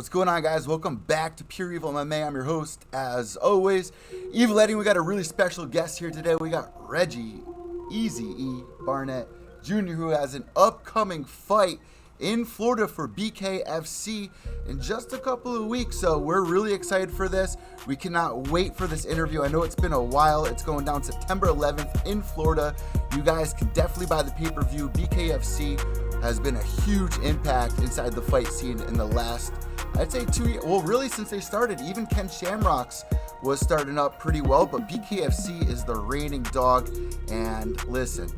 What's going on, guys? Welcome back to Pure Evil MMA. I'm your host, as always, Evil Eddie. We got a really special guest here today. We got Reggie, EAZE-E, Barnett Jr., who has an upcoming fight in Florida for BKFC in just a couple of weeks. So we're really excited for this. We cannot wait for this interview. I know it's been a while. It's going down September 11th in Florida. You guys can definitely buy the pay-per-view. BKFC has been a huge impact inside the fight scene in the last, I'd say 2 years. Well, really since they started. Even Ken Shamrock's was starting up pretty well, but BKFC is the reigning dog. And listen,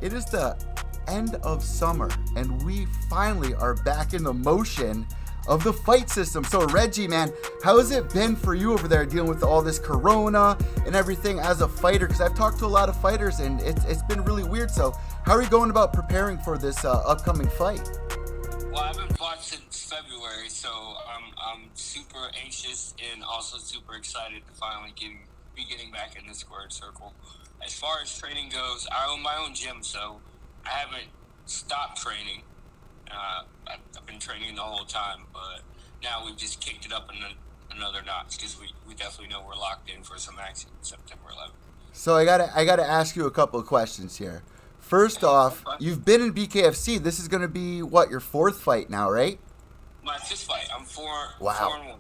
it is the end of summer, and we finally are back in the motion of the fight system. So Reggie, man, how has it been for you over there dealing with all this corona and everything as a fighter? Because I've talked to a lot of fighters and it's been really weird. So how are you going about preparing for this upcoming fight? Well, I haven't fought since February, so I'm super anxious and also super excited to finally be getting back in the squared circle. As far as training goes, I own my own gym, so I haven't stopped training. I've been training the whole time, but now we've just kicked it up another notch because we definitely know we're locked in for some action September 11th. So I gotta ask you a couple of questions here. First off, you've been in BKFC. This is gonna be what, your fourth fight now, right? My fifth fight. I'm 4 and 1.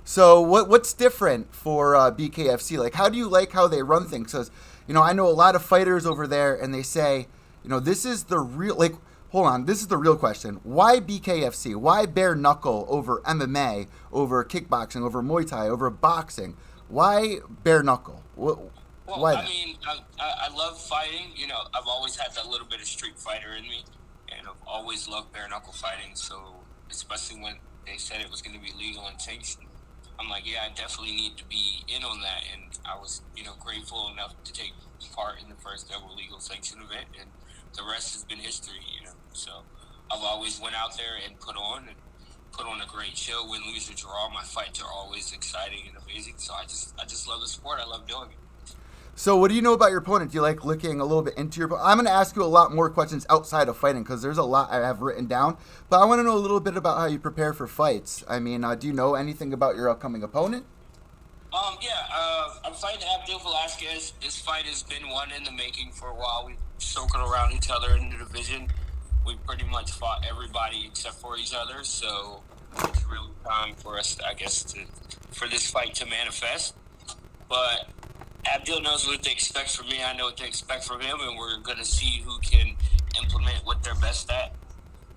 So what's different for BKFC? Like, how do you like how they run things? Because, I know a lot of fighters over there, and they say, this is the real, like, hold on, this is the real question. Why BKFC? Why bare knuckle over MMA, over kickboxing, over Muay Thai, over boxing? Why bare knuckle? Why that? I mean, I love fighting. I've always had that little bit of street fighter in me, and I've always loved bare knuckle fighting. So, especially when they said it was going to be legal and sanctioned, I'm like, yeah, I definitely need to be in on that. And I was, grateful enough to take part in the first ever legal sanction event, and the rest has been history. So I've always went out there and put on a great show. Win, lose, or draw, my fights are always exciting and amazing. So I just love the sport. I love doing it. So what do you know about your opponent? Do you like looking a little bit into your opponent? I'm going to ask you a lot more questions outside of fighting because there's a lot I have written down. But I want to know a little bit about how you prepare for fights. I mean, do you know anything about your upcoming opponent? I'm fighting Abdul Velasquez. This fight has been one in the making for a while. We've circled around each other in the division. We pretty much fought everybody except for each other. So it's really time for us, for this fight to manifest. But Abdul knows what they expect from me. I know what they expect from him, and we're going to see who can implement what they're best at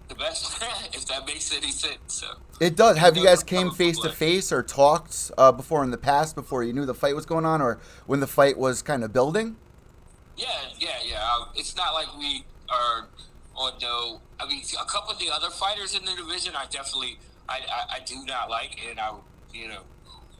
the best, if that makes any sense. So it does. Have you guys came face to face or talked before in the past, before you knew the fight was going on, or when the fight was kind of building? Yeah. It's not like we are on no. I mean, a couple of the other fighters in the division, I do not like, and I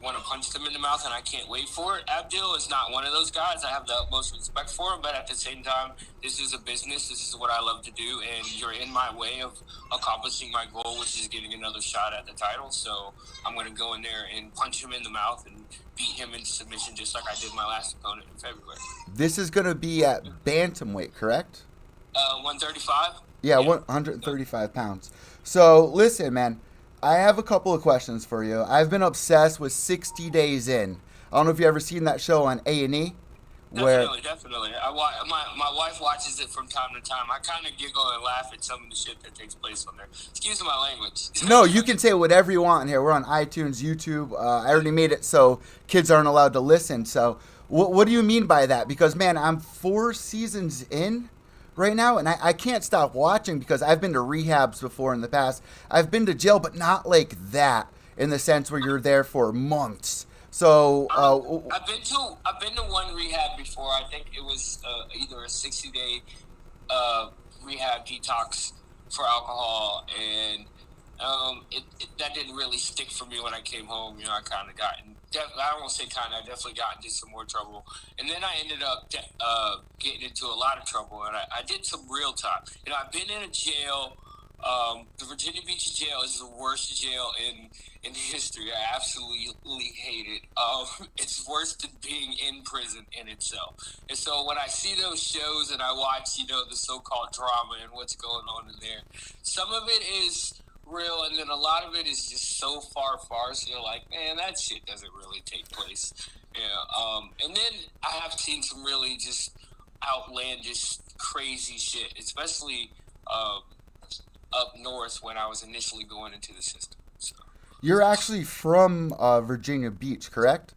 want to punch them in the mouth, and I can't wait for it. Abdul is not one of those guys. I have the utmost respect for him, but at the same time, this is a business. This is what I love to do, and you're in my way of accomplishing my goal, which is getting another shot at the title. So I'm going to go in there and punch him in the mouth and beat him in submission, just like I did my last opponent in February. This is going to be at bantamweight, correct? 135. Yeah, 135 pounds. So listen, man. I have a couple of questions for you. I've been obsessed with 60 Days In. I don't know if you've ever seen that show on A&E. Definitely. My wife watches it from time to time. I kind of giggle and laugh at some of the shit that takes place on there. Excuse my language. No, you can say whatever you want in here. We're on iTunes, YouTube. I already made it so kids aren't allowed to listen. So what do you mean by that? Because, man, I'm 4 seasons in right now, and I can't stop watching because I've been to rehabs before in the past. I've been to jail, but not like that, in the sense where you're there for months. So I've been to one rehab before. I think it was either a 60-day rehab detox for alcohol, and that didn't really stick for me when I came home. I kind of I won't say kind of, I definitely got into some more trouble. And then I ended up getting into a lot of trouble, and I did some real time. I've been in a jail. The Virginia Beach jail is the worst jail in history. I absolutely hate it. It's worse than being in prison in itself. And so when I see those shows and I watch, the so-called drama and what's going on in there, some of it is real, and then a lot of it is just so far, so you're like, man, that shit doesn't really take place. Yeah. And then I have seen some really just outlandish, crazy shit, especially up north when I was initially going into the system. So. You're actually from Virginia Beach, correct?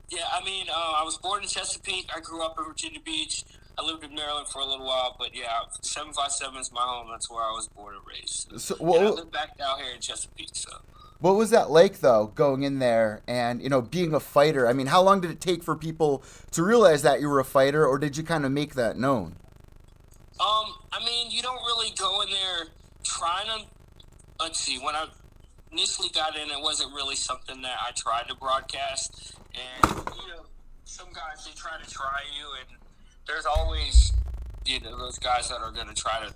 Yeah, I mean, I was born in Chesapeake. I grew up in Virginia Beach. I lived in Maryland for a little while, but yeah, 757 is my home. That's where I was born and raised. So, And I live back out here in Chesapeake, so. what was that like though, going in there and being a fighter? I mean, how long did it take for people to realize that you were a fighter, or did you kind of make that known? I mean, you don't really go in there trying to. Let's see. When I initially got in, it wasn't really something that I tried to broadcast. And some guys, they try to try you, and there's always those guys that are going to try to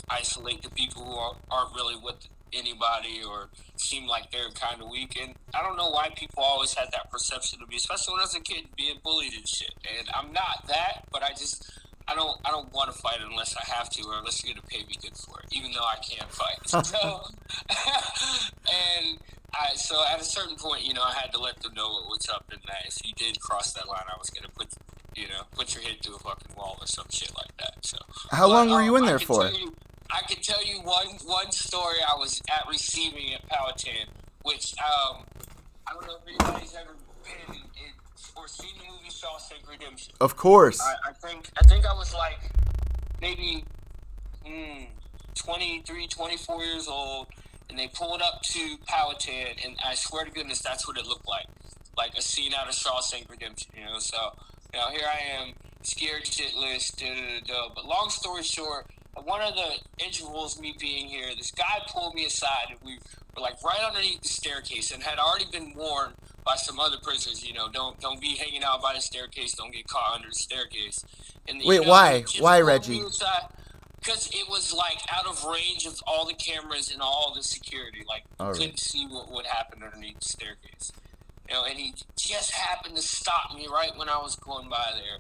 isolate the people who aren't really with anybody or seem like they're kind of weak. And I don't know why people always had that perception of me, especially when I was a kid, being bullied and shit. And I'm not that, but I don't want to fight unless I have to, or unless you're gonna pay me good for it, even though I can't fight. So, so at a certain point, I had to let them know what's up, and that if you did cross that line, I was gonna put your head through a fucking wall or some shit like that. So, How long were you in there for? I can tell you one story. I was at receiving at Powhatan, which I don't know if anybody's ever been in or seen the movie Shawshank Redemption. Of course. I think I was like maybe 23, 24 years old, and they pulled up to Powhatan, and I swear to goodness, that's what it looked like a scene out of Shawshank Redemption. So here I am, scared shitless, But long story short, one of the intervals, me being here, this guy pulled me aside, and we were like right underneath the staircase, and had already been warned by some other prisoners, don't be hanging out by the staircase, don't get caught under the staircase. And wait, why? Why, Reggie? Because it was like out of range of all the cameras and all the security. Like, you couldn't see what would happen underneath the staircase. And he just happened to stop me right when I was going by there.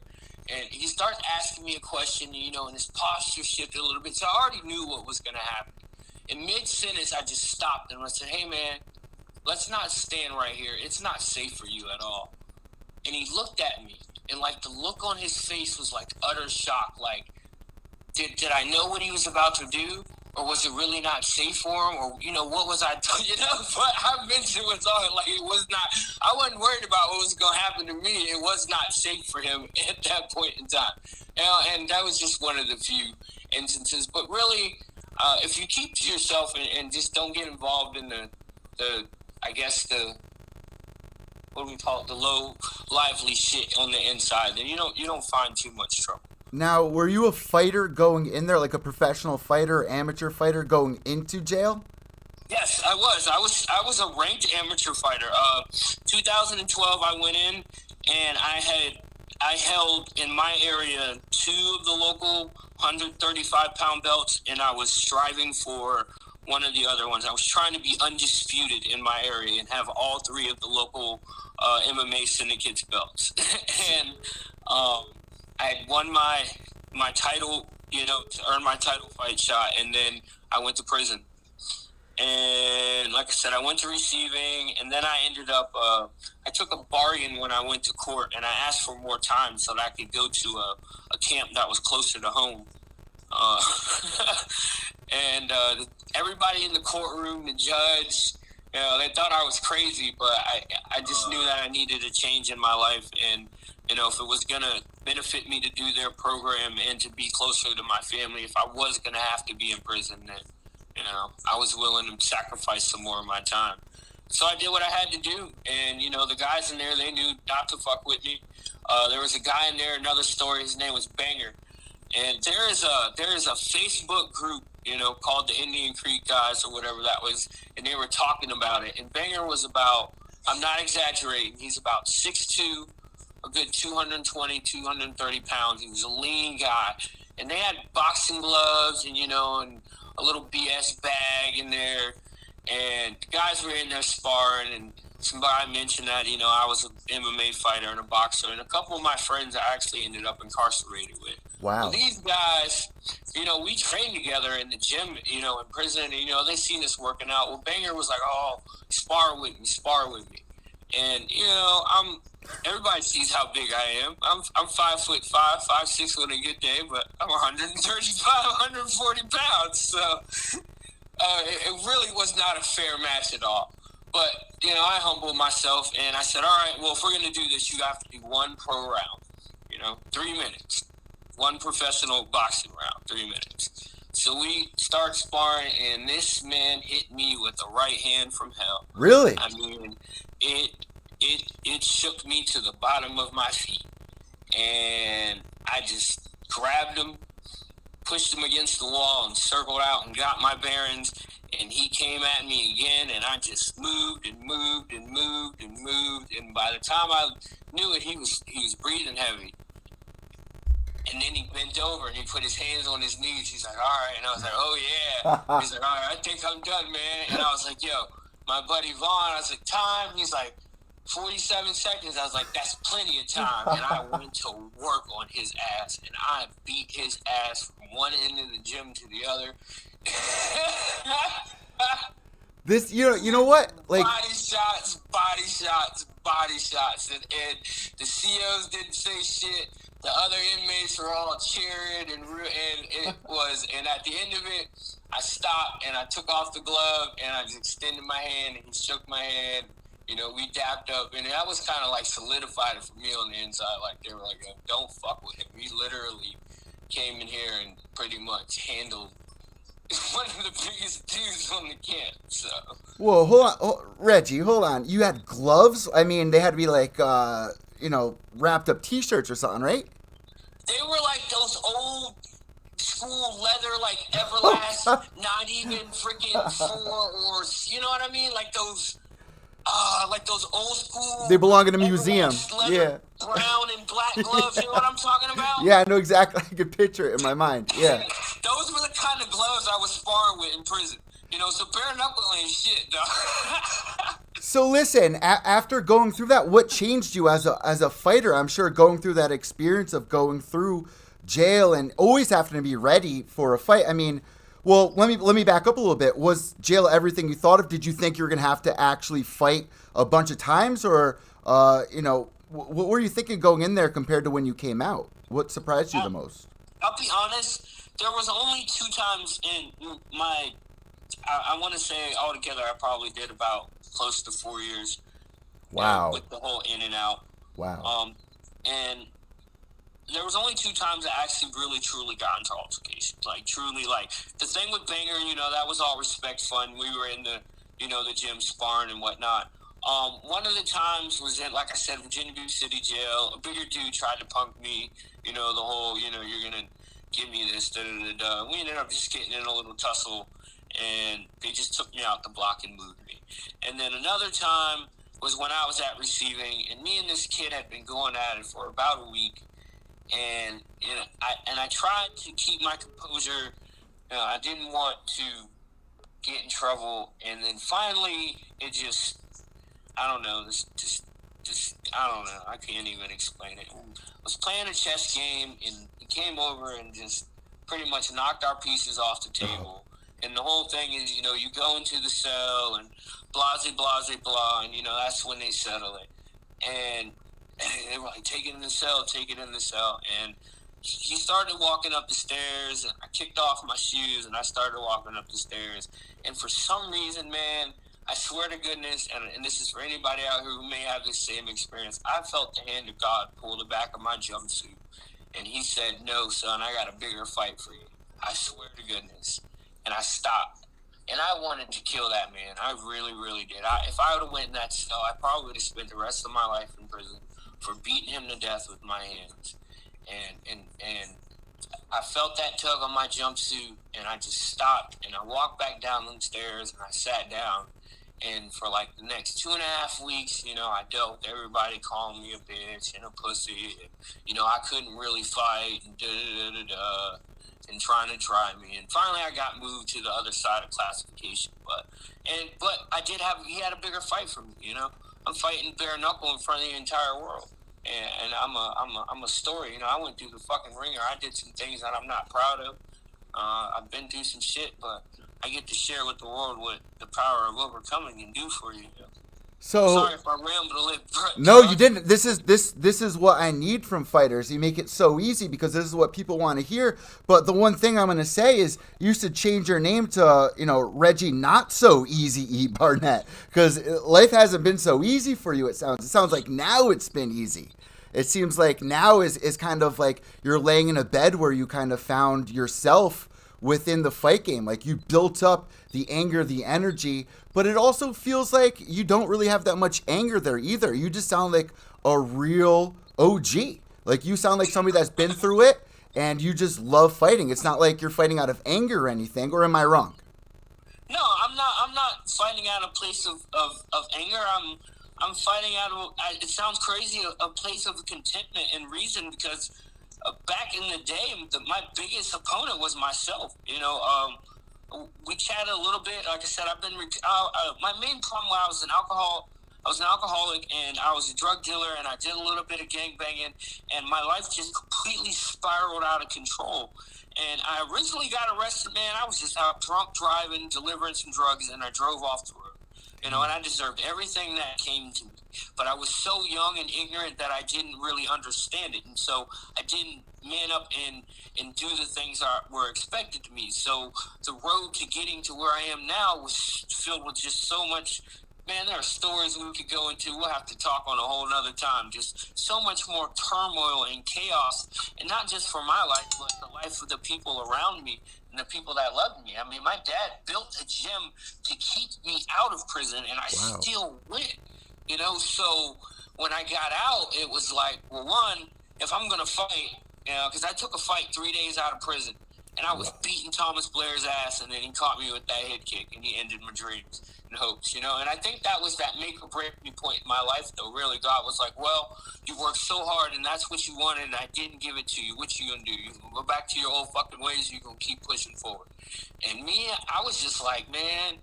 And he starts asking me a question, and his posture shifted a little bit. So I already knew what was going to happen. In mid-sentence, I just stopped and I said, hey, man, let's not stand right here. It's not safe for you at all. And he looked at me, and like the look on his face was like utter shock. Like, did I know what he was about to do? Or was it really not safe for him? Or, what was I doing? But I mentioned was on, like, it was not, I wasn't worried about what was going to happen to me. It was not safe for him at that point in time. And that was just one of the few instances. But really, if you keep to yourself and just don't get involved in the what do we call it, the low, lively shit on the inside, then you don't find too much trouble. Now, were you a fighter going in there, like a professional fighter, amateur fighter going into jail? Yes, I was. I was a ranked amateur fighter. 2012, I went in, and I held in my area 2 of the local 135-pound belts, and I was striving for one of the other ones. I was trying to be undisputed in my area and have all 3 of the local MMA syndicates belts. And I had won my title, to earn my title fight shot, and then I went to prison. And like I said, I went to receiving, and then I ended up, I took a bargain when I went to court, and I asked for more time so that I could go to a camp that was closer to home. And everybody in the courtroom, the judge, they thought I was crazy, but I just knew that I needed a change in my life, and if it was going to benefit me to do their program and to be closer to my family, if I was going to have to be in prison, then, I was willing to sacrifice some more of my time. So I did what I had to do, and, the guys in there, they knew not to fuck with me. There was a guy in there, another story, his name was Banger, and there is a Facebook group, called the Indian Creek guys or whatever that was, and they were talking about it, and Banger was about, I'm not exaggerating, he's about 6'2", a good 220, 230 pounds. He was a lean guy. And they had boxing gloves and, and a little BS bag in there. and guys were in there sparring, and somebody mentioned that, I was an MMA fighter and a boxer, and a couple of my friends I actually ended up incarcerated with. Wow. Well, these guys, we trained together in the gym, in prison, and, they seen us working out. Well, Banger was like, oh, spar with me. And, everybody sees how big I am. I'm 5'5", 5'6" on a good day, but I'm 135, 140 pounds. So it really was not a fair match at all. But, I humbled myself and I said, all right, well, if we're going to do this, you have to do one pro round, 3 minutes. One professional boxing round, 3 minutes. So we start sparring, and this man hit me with a right hand from hell. Really? I mean, it shook me to the bottom of my feet. And I just grabbed him, pushed him against the wall, and circled out and got my bearings. And he came at me again, and I just moved and moved and moved and moved. And by the time I knew it, he was breathing heavy. And then he bent over and he put his hands on his knees. He's like, all right. And I was like, oh, yeah. He's like, all right, I think I'm done, man. And I was like, yo, my buddy Vaughn, I was like, time? He's like, 47 seconds. I was like, that's plenty of time. And I went to work on his ass. And I beat his ass from one end of the gym to the other. This, you know what? Like, body shots. And the COs didn't say shit. The other inmates were all cheering, and at the end of it, I stopped and I took off the glove and I just extended my hand and he shook my hand. We dapped up, and that was kind of like solidified it for me on the inside. Like, they were like, oh, don't fuck with him. He literally came in here and pretty much handled one of the biggest dudes on the camp. So. Whoa, hold on, Reggie, hold on. You had gloves? I mean, they had to be like, wrapped up T-shirts or something, right? They were like those old school leather, like Everlast, not even freaking 4 or, you know what I mean? Like those old school. They belong in a museum. Leather, yeah. Brown and black gloves. You know what I'm talking about? Yeah, I know exactly. I can picture it in my mind. Yeah. Those were the kind of gloves I was sparring with in prison. So bare knuckle ain't shit, dog. So listen, after going through that, what changed you as a fighter? I'm sure going through that experience of going through jail and always having to be ready for a fight. I mean, well, let me back up a little bit. Was jail everything you thought of? Did you think you were going to have to actually fight a bunch of times, or what were you thinking going in there compared to when you came out? What surprised you the most? I'll be honest. There was only 2 times in my. I want to say altogether I probably did about close to 4 years. Wow. With the whole in and out. Wow. And there was only 2 times I actually really truly got into altercations. Like, truly, like, the thing with Banger, that was all respect fun. We were in the, the gym sparring and whatnot. One of the times was in, like I said, Virginia Beach City Jail. A bigger dude tried to punk me, the whole, you're going to give me this, da-da-da-da. We ended up just getting in a little tussle, and they just took me out the block and moved me. And then another time was when I was at receiving, and me and this kid had been going at it for about a week. And I tried to keep my composure. I didn't want to get in trouble. And then finally, it just, I don't know. I don't know. I can't even explain it. I was playing a chess game, and he came over and just pretty much knocked our pieces off the table. And the whole thing is, you go into the cell and blah, blah, and, that's when they settle it. And they were like, take it in the cell. And he started walking up the stairs, and I kicked off my shoes, and I started walking up the stairs. And for some reason, man, I swear to goodness, and this is for anybody out here who may have the same experience, I felt the hand of God pull the back of my jumpsuit. And he said, no, son, I got a bigger fight for you. I swear to goodness. And I stopped. And I wanted to kill that man. I really, really did. If I would have went in that cell, I probably would have spent the rest of my life in prison for beating him to death with my hands. And I felt that tug on my jumpsuit, and I just stopped, and I walked back down the stairs, and I sat down. And for like the next 2.5 weeks, I dealt with everybody calling me a bitch and a pussy. And, I couldn't really fight and and trying to try me. And finally, I got moved to the other side of classification. But he had a bigger fight for me. I'm fighting bare knuckle in front of the entire world. And I'm a story. I went through the fucking ringer. I did some things that I'm not proud of. I've been through some shit, but I get to share with the world what the power of overcoming can do for you. So sorry if I rambled a little. no, you didn't. This is what I need from fighters. You make it so easy because this is what people want to hear. But the one thing I'm going to say is you should change your name to Reggie Not So EAZE-E Barnett, because life hasn't been so easy for you. It sounds like now it's been easy. It seems like now is kind of like you're laying in a bed where you kind of found yourself within the fight game. Like you built up the anger, the energy, but it also feels like you don't really have that much anger there either. You just sound like a real OG. Like you sound like somebody that's been through it and you just love fighting. It's not like you're fighting out of anger or anything, or am I wrong? No, I'm not fighting out of a place of anger. I'm fighting out of, it sounds crazy, a place of contentment and reason, because back in the day, my biggest opponent was myself. We chatted a little bit. Like I said, my main problem when I was an alcoholic and I was a drug dealer and I did a little bit of gangbanging, and my life just completely spiraled out of control. And I originally got arrested, man. I was just out drunk driving, delivering some drugs, and I drove off the road. And I deserved everything that came to me. But I was so young and ignorant that I didn't really understand it. And so I didn't man up and do the things that were expected to me. So the road to getting to where I am now was filled with just so much. Man, there are stories we could go into. We'll have to talk on a whole nother time. Just so much more turmoil and chaos. And not just for my life, but the life of the people around me and the people that loved me. I mean, my dad built a gym to keep me out of prison, and I still went. So when I got out, it was like, well, one, if I'm going to fight, because I took a fight 3 days out of prison, and I was beating Thomas Blair's ass, and then he caught me with that head kick, and he ended my dreams and hopes, And I think that was that make or break me point in my life, though. Really, God was like, well, you worked so hard, and that's what you wanted, and I didn't give it to you. What you going to do? You going to go back to your old fucking ways, or you going to keep pushing forward? And me, I was just like, man,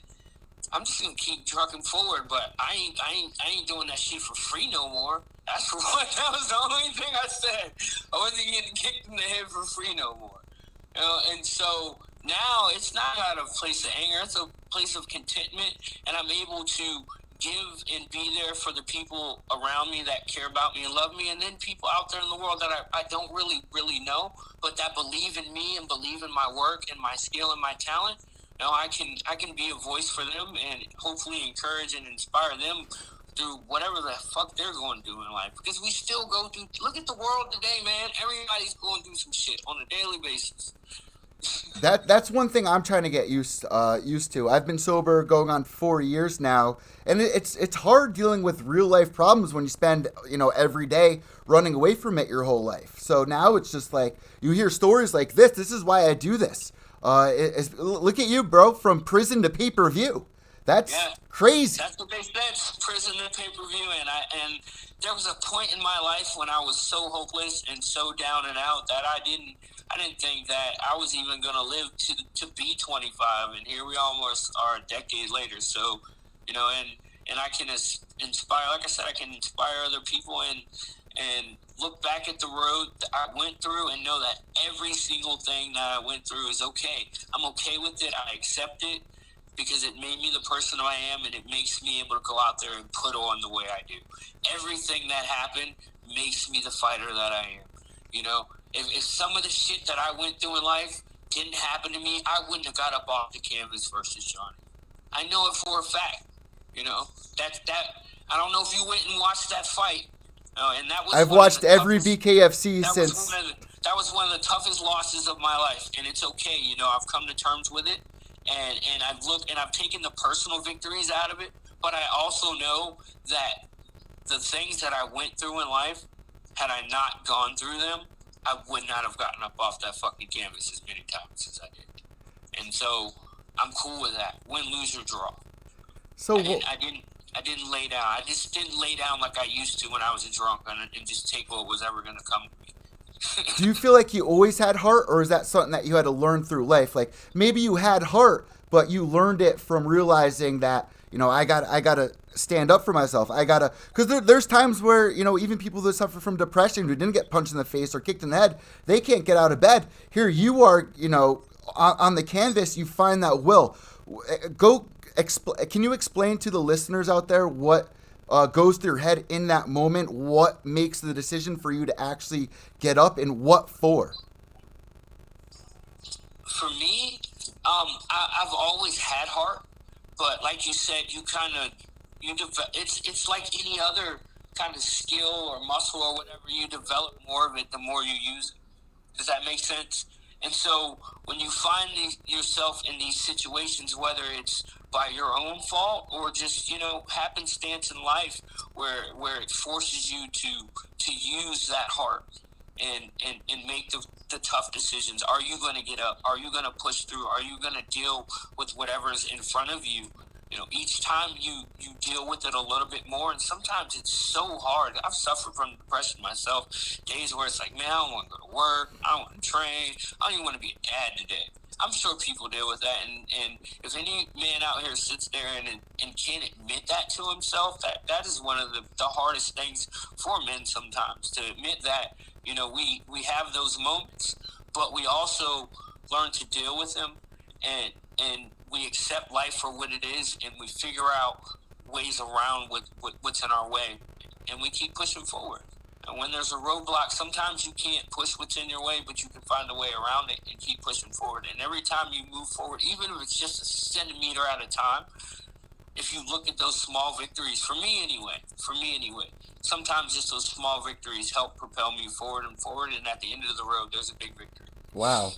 I'm just gonna keep trucking forward, but I ain't doing that shit for free no more. That's for what. That was the only thing I said. I wasn't getting kicked in the head for free no more. And so now it's not out of a place of anger. It's a place of contentment, and I'm able to give and be there for the people around me that care about me and love me, and then people out there in the world that I don't really know, but that believe in me and believe in my work and my skill and my talent. I can be a voice for them and hopefully encourage and inspire them through whatever the fuck they're going through in life. Because we still go through, look at the world today, man. Everybody's going through some shit on a daily basis. That's one thing I'm trying to get used to. I've been sober going on 4 years now, and it's hard dealing with real life problems when you spend every day running away from it your whole life. So now it's just like you hear stories like this. This is why I do this. Look at you, bro, from prison to pay-per-view. That's crazy. That's what they said, prison to pay-per-view. And there was a point in my life when I was so hopeless and so down and out that I didn't think that I was even going to live to be 25. And here we almost are a decade later. So, and I can inspire, like I said, I can inspire other people and look back at the road that I went through and know that every single thing that I went through is okay. I'm okay with it. I accept it because it made me the person I am, and it makes me able to go out there and put on the way I do. Everything that happened makes me the fighter that I am. If some of the shit that I went through in life didn't happen to me, I wouldn't have got up off the canvas versus Johnny. I know it for a fact. That I don't know if you went and watched that fight. And that was I've watched every BKFC since. That was one of the toughest losses of my life, and it's okay. I've come to terms with it, and I've looked and I've taken the personal victories out of it. But I also know that the things that I went through in life, had I not gone through them, I would not have gotten up off that fucking canvas as many times as I did. And so I'm cool with that. Win, lose, or draw. So I didn't lay down. I just didn't lay down like I used to when I was a drunk and just take what was ever going to come to me. do you feel like you always had heart, or is that something that you had to learn through life? Like maybe you had heart, but you learned it from realizing that, I gotta stand up for myself. I gotta, because there's times where, even people that suffer from depression who didn't get punched in the face or kicked in the head, they can't get out of bed. Here you are, on the canvas, you find that will. Can you explain to the listeners out there what goes through your head in that moment? What makes the decision for you to actually get up, and what for? For me, I've always had heart, but like you said, it's like any other kind of skill or muscle or whatever. You develop more of it the more you use it. Does that make sense? And so when you find yourself in these situations, whether it's by your own fault or just, happenstance in life where it forces you to use that heart and make the tough decisions. Are you going to get up? Are you going to push through? Are you going to deal with whatever's in front of you? Each time you deal with it a little bit more, and sometimes it's so hard. I've suffered from depression myself. Days where it's like, man, I don't want to go to work. I don't want to train. I don't even want to be a dad today. I'm sure people deal with that, and if any man out here sits there and can't admit that to himself, that is one of the hardest things for men sometimes, to admit that, we have those moments, but we also learn to deal with them, and we accept life for what it is, and we figure out ways around what's in our way, and we keep pushing forward. And when there's a roadblock, sometimes you can't push what's in your way, but you can find a way around it and keep pushing forward. And every time you move forward, even if it's just a centimeter at a time, if you look at those small victories, for me anyway, sometimes just those small victories help propel me forward and forward, and at the end of the road, there's a big victory. Wow.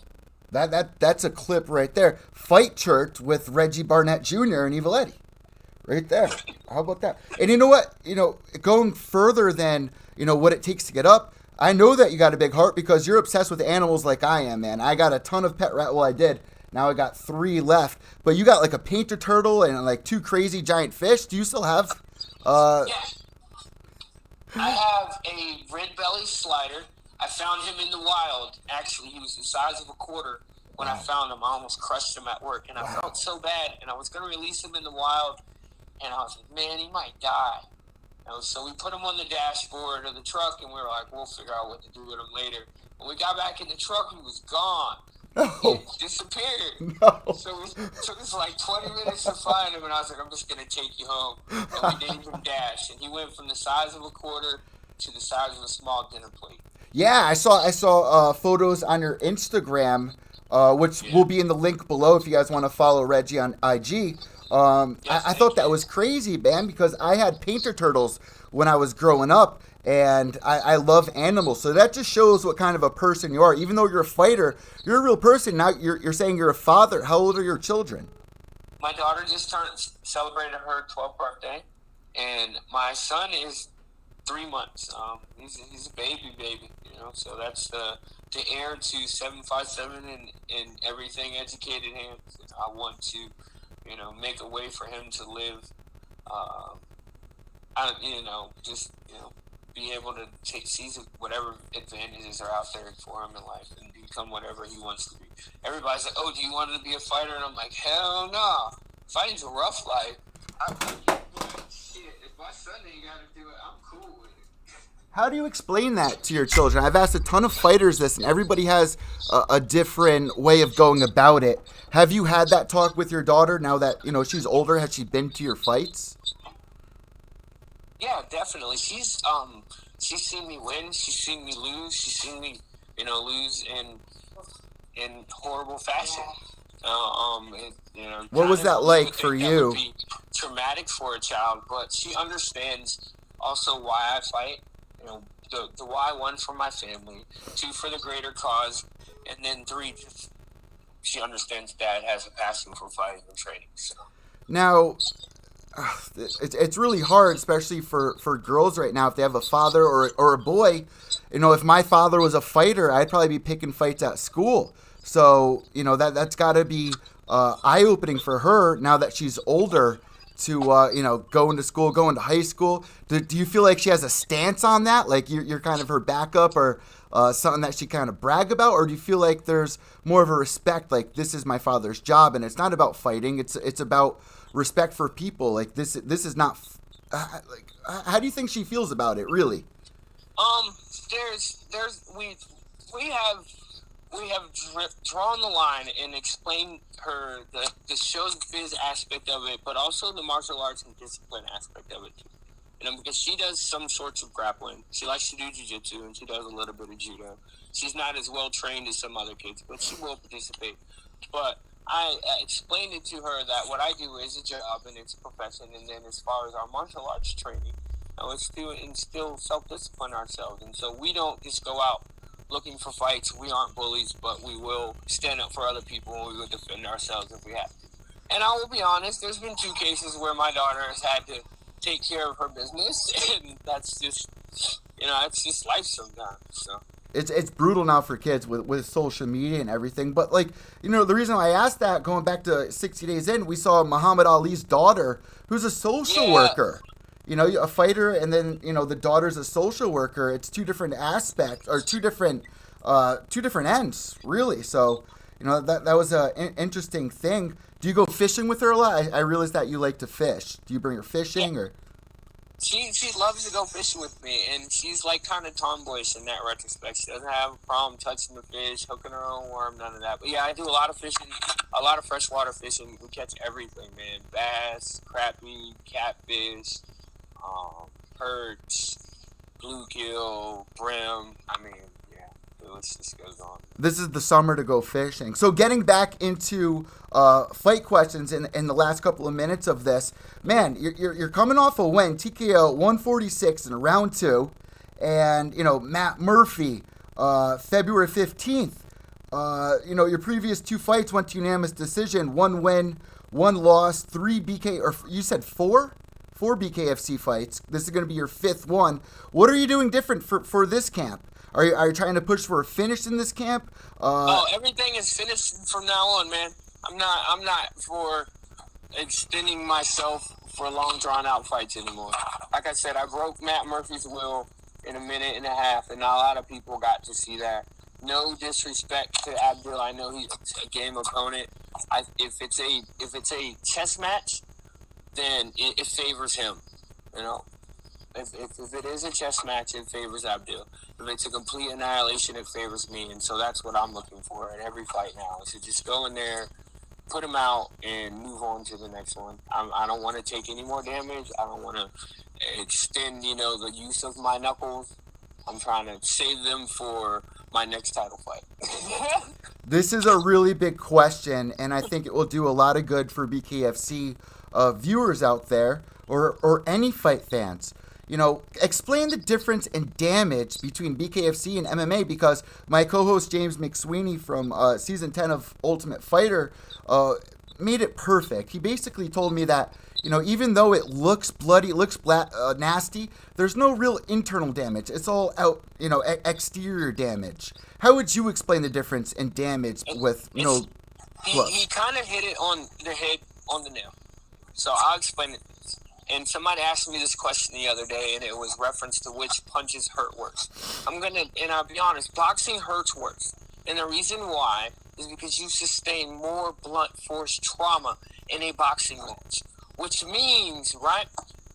That's a clip right there. Fight Church with Reggie Barnett Jr. and Evil Eddie. Right there. How about that? And you know what? Going further than, what it takes to get up, I know that you got a big heart because you're obsessed with animals like I am, man. I got a ton of pet rat. Well, I did. Now I got 3 left. But you got like a painter turtle and like 2 crazy giant fish. Do you still have? Yeah. I have a red belly slider. I found him in the wild. Actually, he was the size of a quarter when I found him. I almost crushed him at work, and I felt so bad. And I was going to release him in the wild, and I was like, man, he might die. So we put him on the dashboard of the truck, and we were like, we'll figure out what to do with him later. When we got back in the truck, he was gone. No. He disappeared. No. So it took us like 20 minutes to find him, and I was like, I'm just going to take you home. And we named him Dash, and he went from the size of a quarter to the size of a small dinner plate. Yeah, I saw photos on your Instagram, which will be in the link below if you guys want to follow Reggie on IG. I thought that was crazy, man, because I had painter turtles when I was growing up, and I love animals. So that just shows what kind of a person you are. Even though you're a fighter, you're a real person. Now you're saying you're a father. How old are your children? My daughter just celebrated her 12th birthday, and my son is 3 months. He's a baby, So that's the heir to 757 and everything educated hands. I want to, make a way for him to live. Be able to seize whatever advantages are out there for him in life and become whatever he wants to be. Everybody's like, "Oh, do you want to be a fighter?" And I'm like, "Hell no! Fighting's a rough life. Shit, if my son ain't got to do it, I'm cool with it." How do you explain that to your children? I've asked a ton of fighters this, and everybody has a different way of going about it. Have you had that talk with your daughter now that, she's older? Has she been to your fights? Yeah, definitely. She's seen me win. She's seen me lose. She's seen me, lose in horrible fashion. What was that like for you? That would be traumatic for a child, but she understands also why I fight. The why: 1, for my family, 2, for the greater cause, and then 3, just she understands Dad has a passion for fighting and training. So now, it's really hard, especially for girls right now, if they have a father or a boy. If my father was a fighter, I'd probably be picking fights at school. So that's got to be eye-opening for her now that she's older. to go into school, go into high school. Do you feel like she has a stance on that? Like you're kind of her backup, or something that she kind of brag about, or do you feel like there's more of a respect? Like, this is my father's job, and it's not about fighting. It's about respect for people. Like this is not. Like, how do you think she feels about it? Really? We have drawn the line and explained her the show biz aspect of it, but also the martial arts and discipline aspect of it. Because she does some sorts of grappling. She likes to do jiu-jitsu, and she does a little bit of judo. She's not as well trained as some other kids, but she will participate. But I explained it to her that what I do is a job and it's a profession, and then as far as our martial arts training, it's to instill self-discipline ourselves. And so we don't just go out looking for fights. We aren't bullies, but we will stand up for other people, and we will defend ourselves if we have to. And I will be honest, there's been 2 cases where my daughter has had to take care of her business, and that's just, it's just life sometimes. So it's brutal now for kids with social media and everything. But the reason I asked that, going back to 60 Days In, we saw Muhammad Ali's daughter, who's a social worker. A fighter, and then the daughter's a social worker. It's 2 different aspects, or 2 different ends, really. So that was an interesting thing. Do you go fishing with her a lot? I realize that you like to fish. Do you bring her fishing, or? She loves to go fishing with me, and she's kind of tomboyish in that retrospect. She doesn't have a problem touching the fish, hooking her own worm, none of that. But yeah, I do a lot of fishing, a lot of freshwater fishing. We catch everything, man. Bass, crappie, catfish, perch, bluegill, brim. The list just goes on. This is the summer to go fishing. So getting back into fight questions in the last couple of minutes of this, man, you're coming off a win, TKO 146 in round 2, and Matt Murphy, February 15th. Your previous 2 fights went to unanimous decision, 1 win, 1 loss, 3 BK, or you said 4 BKFC fights. This is going to be your 5th one. What are you doing different for this camp? Are you trying to push for a finish in this camp? Everything is finished from now on, man. I'm not for extending myself for long, drawn-out fights anymore. Like I said, I broke Matt Murphy's will in a minute and a half, and not a lot of people got to see that. No disrespect to Abdul. I know he's a game opponent. If it's a chess match, then it favors him. If it is a chess match, it favors Abdul. If it's a complete annihilation, it favors me. And so that's what I'm looking for in every fight now, is to just go in there, put him out, and move on to the next one. I don't want to take any more damage. I don't want to extend, the use of my knuckles. I'm trying to save them for my next title fight. This is a really big question, and I think it will do a lot of good for BKFC viewers out there, or any fight fans. Explain the difference in damage between BKFC and MMA, because my co-host James McSweeney from season 10 of Ultimate Fighter made it perfect. He basically told me that, even though it looks bloody, it looks nasty, there's no real internal damage. It's all out, exterior damage. How would you explain the difference in damage with, He kind of hit it on the head, on the nail. So I'll explain it. And somebody asked me this question the other day, and it was reference to which punches hurt worse. And I'll be honest, boxing hurts worse. And the reason why is because you sustain more blunt force trauma in a boxing match. Which means, right,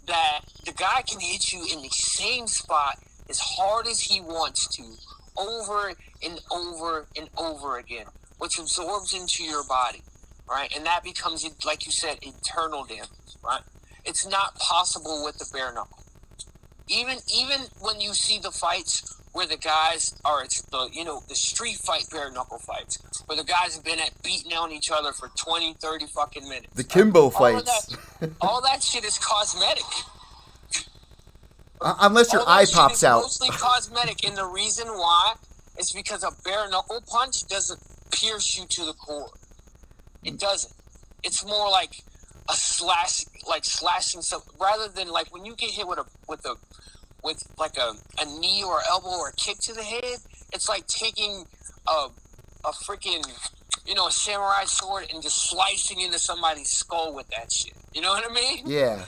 that the guy can hit you in the same spot as hard as he wants to, over and over and over again, which absorbs into your body, right? And that becomes, like you said, internal damage, right? It's not possible with the bare knuckle. Even when you see the fights where the guys are, it's the street fight bare knuckle fights, where the guys have been beating on each other for 20, 30 fucking minutes. The Kimbo fights. All that shit is cosmetic. Unless your eye pops out. It's mostly cosmetic, and the reason why is because a bare knuckle punch doesn't pierce you to the core. It doesn't. It's more like a slash, like slashing something, rather than like when you get hit with a knee or elbow or a kick to the head. It's like taking a freaking a samurai sword and just slicing into somebody's skull with that shit. You know what I mean? Yeah.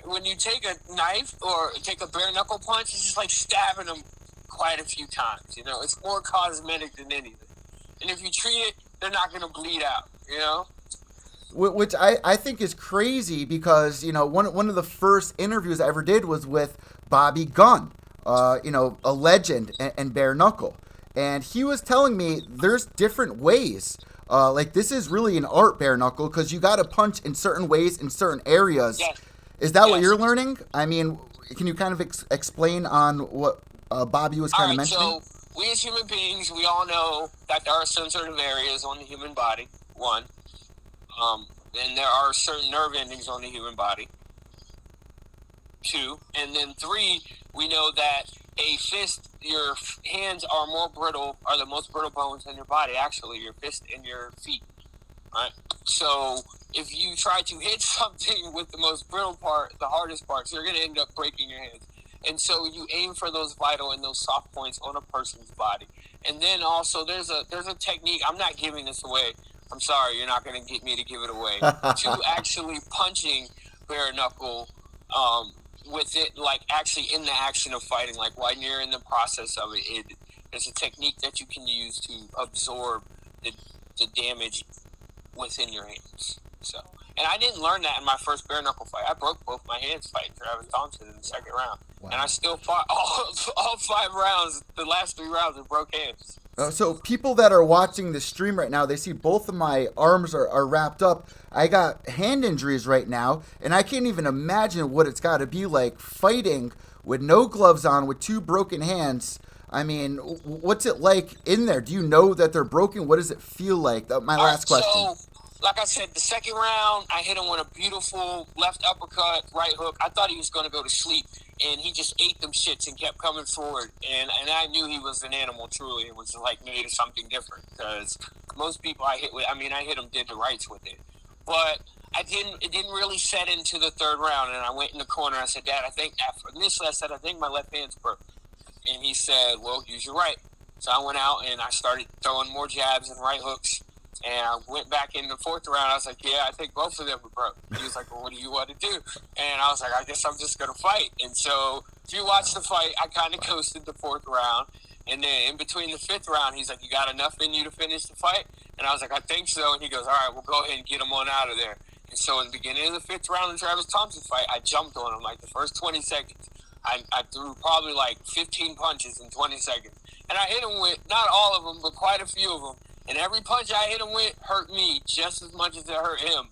When you take a knife or take a bare knuckle punch, it's just like stabbing them quite a few times. It's more cosmetic than anything. And if you treat it, they're not going to bleed out. Which I think is crazy because, one of the first interviews I ever did was with Bobby Gunn, a legend and bare knuckle. And he was telling me there's different ways. Like, this is really an art, bare knuckle, because you got to punch in certain ways in certain areas. Yes. Is that what you're learning? I mean, can you kind of explain on what Bobby was kind of mentioning? So we as human beings, we all know that there are sensitive areas on the human body, one. And there are certain nerve endings on the human body, two. And then three, we know that a fist, your hands are the most brittle bones in your body, actually, your fist and your feet. Right? So if you try to hit something with the most brittle part, the hardest parts, you're going to end up breaking your hands. And so you aim for those vital and those soft points on a person's body. And then also there's a technique. I'm not giving this away. I'm sorry, you're not going to get me to give it away. To actually punching bare knuckle with it, like actually in the action of fighting, like when you're in the process of it, there's a technique that you can use to absorb the damage within your hands. So, and I didn't learn that in my first bare knuckle fight. I broke both my hands fighting Travis Thompson in the second round. Wow. And I still fought all 5 rounds, the last 3 rounds with broke hands. So people that are watching the stream right now, they see both of my arms are wrapped up. I got hand injuries right now, and I can't even imagine what it's got to be like fighting with no gloves on, with 2 broken hands. I mean, what's it like in there? Do you know that they're broken? What does it feel like? My last question. So, like I said, the second round, I hit him with a beautiful left uppercut, right hook. I thought he was going to go to sleep, and he just ate them shits and kept coming forward. And I knew he was an animal, truly. It was like made of something different because most people I hit him dead to rights with it. But it didn't really set into the third round, and I went in the corner. I said, Dad, I think initially I said, I think my left hand's broke. And he said, well, use your right. So I went out and I started throwing more jabs and right hooks. And I went back in the fourth round. I was like, yeah, I think both of them were broke. He was like, well, what do you want to do? And I was like, I guess I'm just going to fight. And so if you watch the fight, I kind of coasted the fourth round. And then in between the fifth round, he's like, you got enough in you to finish the fight? And I was like, I think so. And he goes, all right, well, go ahead and get him on out of there. And so in the beginning of the fifth round of the Travis Thompson fight, I jumped on him like the first 20 seconds. I threw probably like 15 punches in 20 seconds. And I hit him with, not all of them, but quite a few of them. And every punch I hit him with hurt me just as much as it hurt him.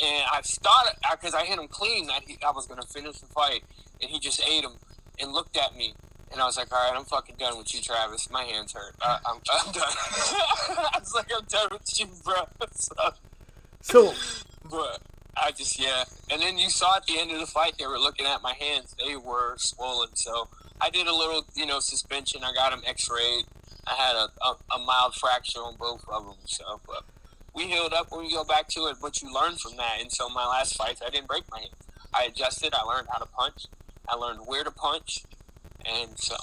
And I started, because I hit him clean, that I was going to finish the fight. And he just ate him and looked at me. And I was like, all right, I'm fucking done with you, Travis. My hands hurt. I'm done. I was like, I'm done with you, bro. So, but I just, yeah. And then you saw at the end of the fight, they were looking at my hands. They were swollen. So I did a little, suspension. I got them x-rayed. I had a mild fracture on both of them. So, but we healed up when we go back to it. But you learn from that. And so my last fights, I didn't break my hands. I adjusted. I learned how to punch. I learned where to punch. And so,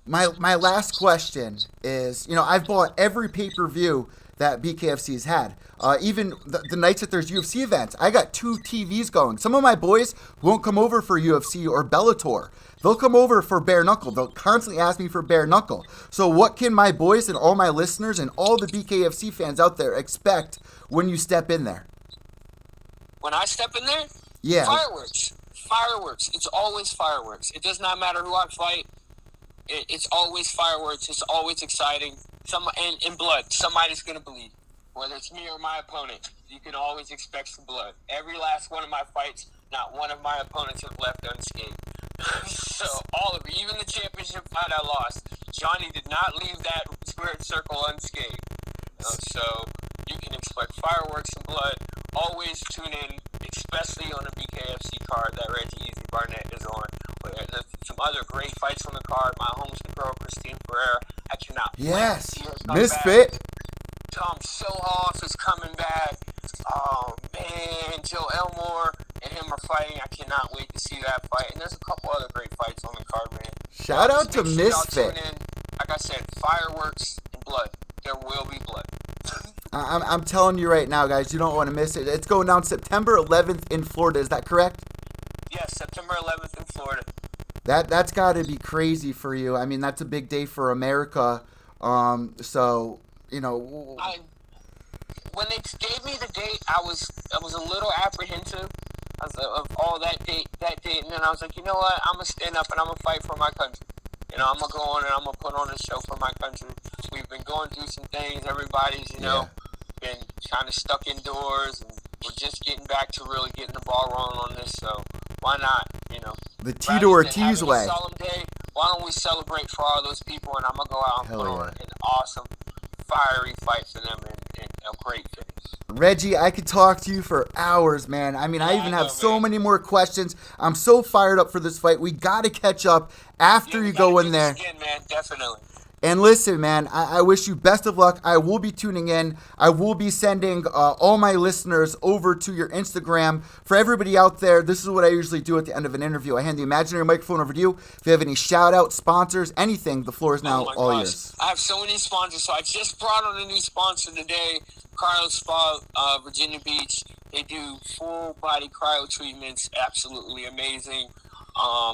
My last question is, I've bought every pay-per-view that BKFC's had. Even the nights that there's UFC events, I got 2 TVs going. Some of my boys won't come over for UFC or Bellator. They'll come over for bare knuckle. They'll constantly ask me for bare knuckle. So what can my boys and all my listeners and all the BKFC fans out there expect when you step in there? When I step in there? Yeah. Fireworks. It's always fireworks. It does not matter who I fight. It's always fireworks. It's always exciting. And blood. Somebody's going to bleed. Whether it's me or my opponent, you can always expect some blood. Every last one of my fights, not one of my opponents have left unscathed. So all of it, even the championship fight I lost, Johnny did not leave that squared circle unscathed. So you can expect fireworks and blood. Always tune in, especially on the BKFC card that Reggie EAZE-E Barnett is on. There's some other great fights on the card. My homestead girl, Christine Ferreira. I cannot wait to see her come Misfit. back. Tom Silhoff is coming back. Oh, man. Joe Elmore and him are fighting. I cannot wait to see that fight. And there's a couple other great fights on the card, man. Shout out to Misfit. Like I said, fireworks and blood. There will be blood. I'm telling you right now, guys, you don't want to miss it. It's going down September 11th in Florida. Is that correct? Yes, September 11th in Florida. That's got to be crazy for you. I mean, that's a big day for America. So you know, When they gave me the date, I was a little apprehensive of all that date, and then I was like, you know what? I'm gonna stand up and I'm gonna fight for my country. You know, I'm gonna go on and I'm gonna put on a show for my country. We've been going through some things. Everybody's, been kind of stuck indoors, and we're just getting back to really getting the ball rolling on this. So why not? You know, the Tito Ortiz way. A solemn day, why don't we celebrate for all those people? And I'm gonna go out and put on an awesome, fiery fight for them and a great finish. Reggie, I could talk to you for hours, man. I mean, I even have so many more questions. I'm so fired up for this fight. We got to catch up after you go in there. Again, man, definitely. And listen, man, I wish you best of luck. I will be tuning in. I will be sending all my listeners over to your Instagram. For everybody out there, this is what I usually do at the end of an interview. I hand the imaginary microphone over to you. If you have any shout-outs, sponsors, anything, the floor is now all yours. I have so many sponsors. So I just brought on a new sponsor today, Cryo Spa, Virginia Beach. They do full-body cryo treatments, absolutely amazing.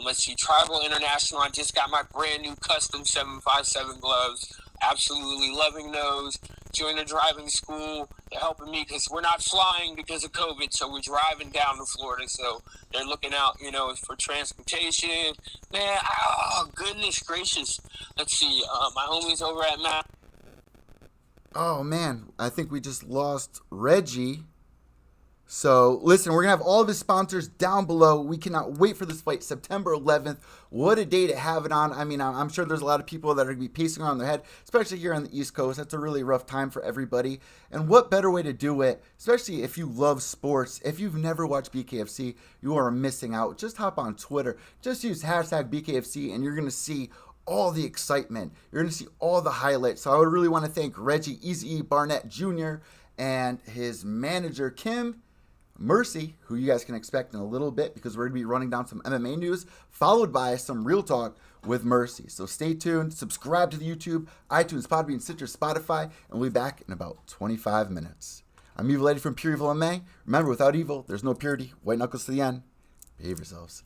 Let's see, Tribal International. I just got my brand new custom 757 gloves. Absolutely loving those. Joined a driving school. They're helping me because we're not flying because of COVID, so we're driving down to Florida. So they're looking out, for transportation. Man, goodness gracious. Let's see, my homies over at Matt. Oh, man, I think we just lost Reggie. So, listen, we're going to have all of his sponsors down below. We cannot wait for this fight, September 11th. What a day to have it on. I mean, I'm sure there's a lot of people that are going to be pacing around their head, especially here on the East Coast. That's a really rough time for everybody. And what better way to do it, especially if you love sports. If you've never watched BKFC, you are missing out. Just hop on Twitter. Just use hashtag BKFC, and you're going to see all the excitement. You're going to see all the highlights. So I would really want to thank Reggie EAZE-E Barnett Jr. and his manager, Kim Mercy, who you guys can expect in a little bit because we're going to be running down some MMA news, followed by some real talk with Mercy. So stay tuned, subscribe to the YouTube, iTunes, Podbean, Stitcher, Spotify, and we'll be back in about 25 minutes. I'm Evil Eddie from Pure Evil MMA. Remember, without evil, there's no purity. White knuckles to the end. Behave yourselves.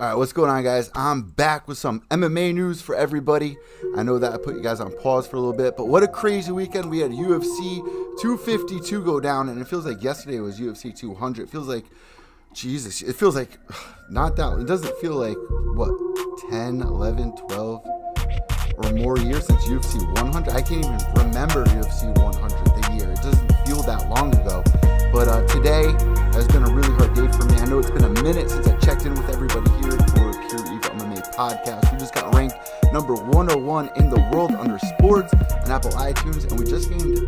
All right, what's going on, guys? I'm back with some MMA news for everybody. I know that I put you guys on pause for a little bit, but what a crazy weekend. We had UFC 252 go down, and it feels like yesterday was UFC 200. It feels like, Jesus, it feels like not that, it doesn't feel like, what, 10, 11, 12 or more years since UFC 100? I can't even remember UFC 100, the year. It doesn't feel that long ago. But today has been a really hard day for me. I know it's been a minute since I checked in with everybody here for Pure Evil MMA podcast. We just got ranked number 101 in the world under sports on Apple iTunes, and we just gained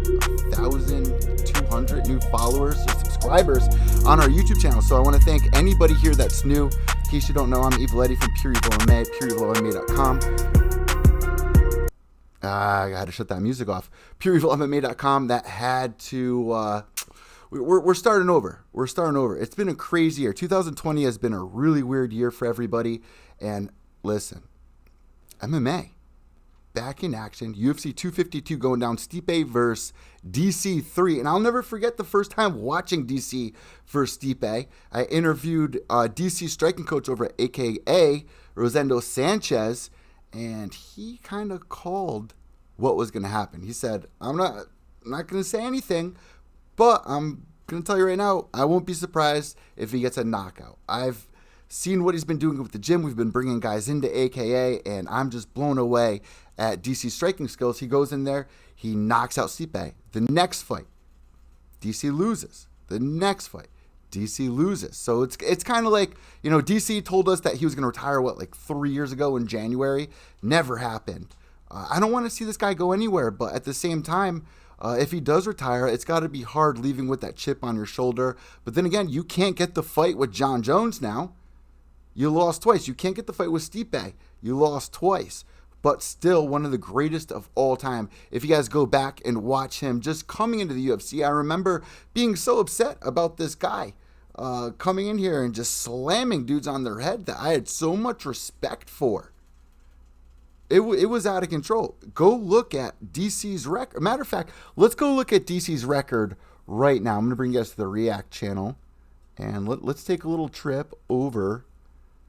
1,200 new followers or subscribers on our YouTube channel. So I want to thank anybody here that's new. In case you don't know, I'm Evil Eddie from Pure Evil MMA, pureevilmma.com. I had to shut that music off. PureEvilMMA.com. That had to. We're starting over. We're starting over. It's been a crazy year. 2020 has been a really weird year for everybody. And listen, MMA back in action. UFC 252 going down. Stipe versus DC3. And I'll never forget the first time watching DC versus Stipe. I interviewed DC striking coach over at AKA Rosendo Sanchez. And he kind of called what was going to happen. He said, I'm not going to say anything, but I'm going to tell you right now, I won't be surprised if he gets a knockout. I've seen what he's been doing with the gym. We've been bringing guys into AKA, and I'm just blown away at DC's striking skills. He goes in there, he knocks out Stipe. The next fight, DC loses. The next fight, DC loses. So it's kind of like, DC told us that he was going to retire, 3 years ago in January? Never happened. I don't want to see this guy go anywhere, but at the same time, if he does retire, it's got to be hard leaving with that chip on your shoulder. But then again, you can't get the fight with Jon Jones now. You lost twice. You can't get the fight with Stipe. You lost twice. But still one of the greatest of all time. If you guys go back and watch him just coming into the UFC, I remember being so upset about this guy coming in here and just slamming dudes on their head that I had so much respect for. It was out of control. Go look at DC's record. Matter of fact, let's go look at DC's record right now. I'm going to bring you guys to the React channel, and let's take a little trip over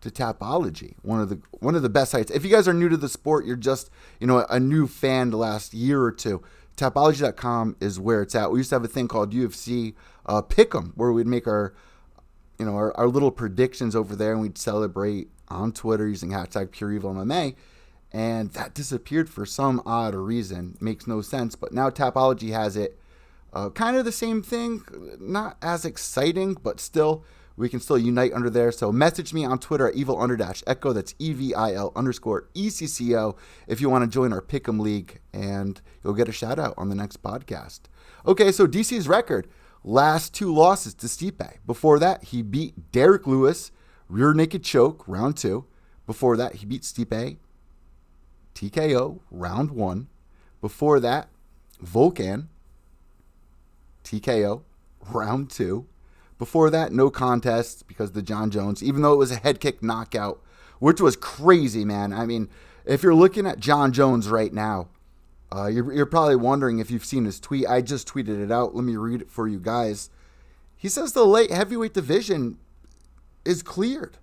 to Tapology, one of the best sites. If you guys are new to the sport, you're just a new fan the last year or two. Tapology.com is where it's at. We used to have a thing called UFC Pick'em, where we'd make our little predictions over there, and we'd celebrate on Twitter using hashtag PureEvilMMA. And that disappeared for some odd reason. Makes no sense. But now Tapology has it. Kind of the same thing. Not as exciting, but still, we can still unite under there. So message me on Twitter at evil_echo. That's EVIL_ECCO if you want to join our Pick'em League. And you'll get a shout out on the next podcast. Okay, so DC's record. Last two losses to Stipe. Before that, he beat Derek Lewis, rear naked choke, round 2. Before that, he beat Stipe, TKO, round 1. Before that, Volkan, TKO, round 2. Before that, no contest because of the Jon Jones, even though it was a head kick knockout, which was crazy, man. I mean, if you're looking at Jon Jones right now, you're probably wondering if you've seen his tweet. I just tweeted it out. Let me read it for you guys. He says the light heavyweight division is cleared.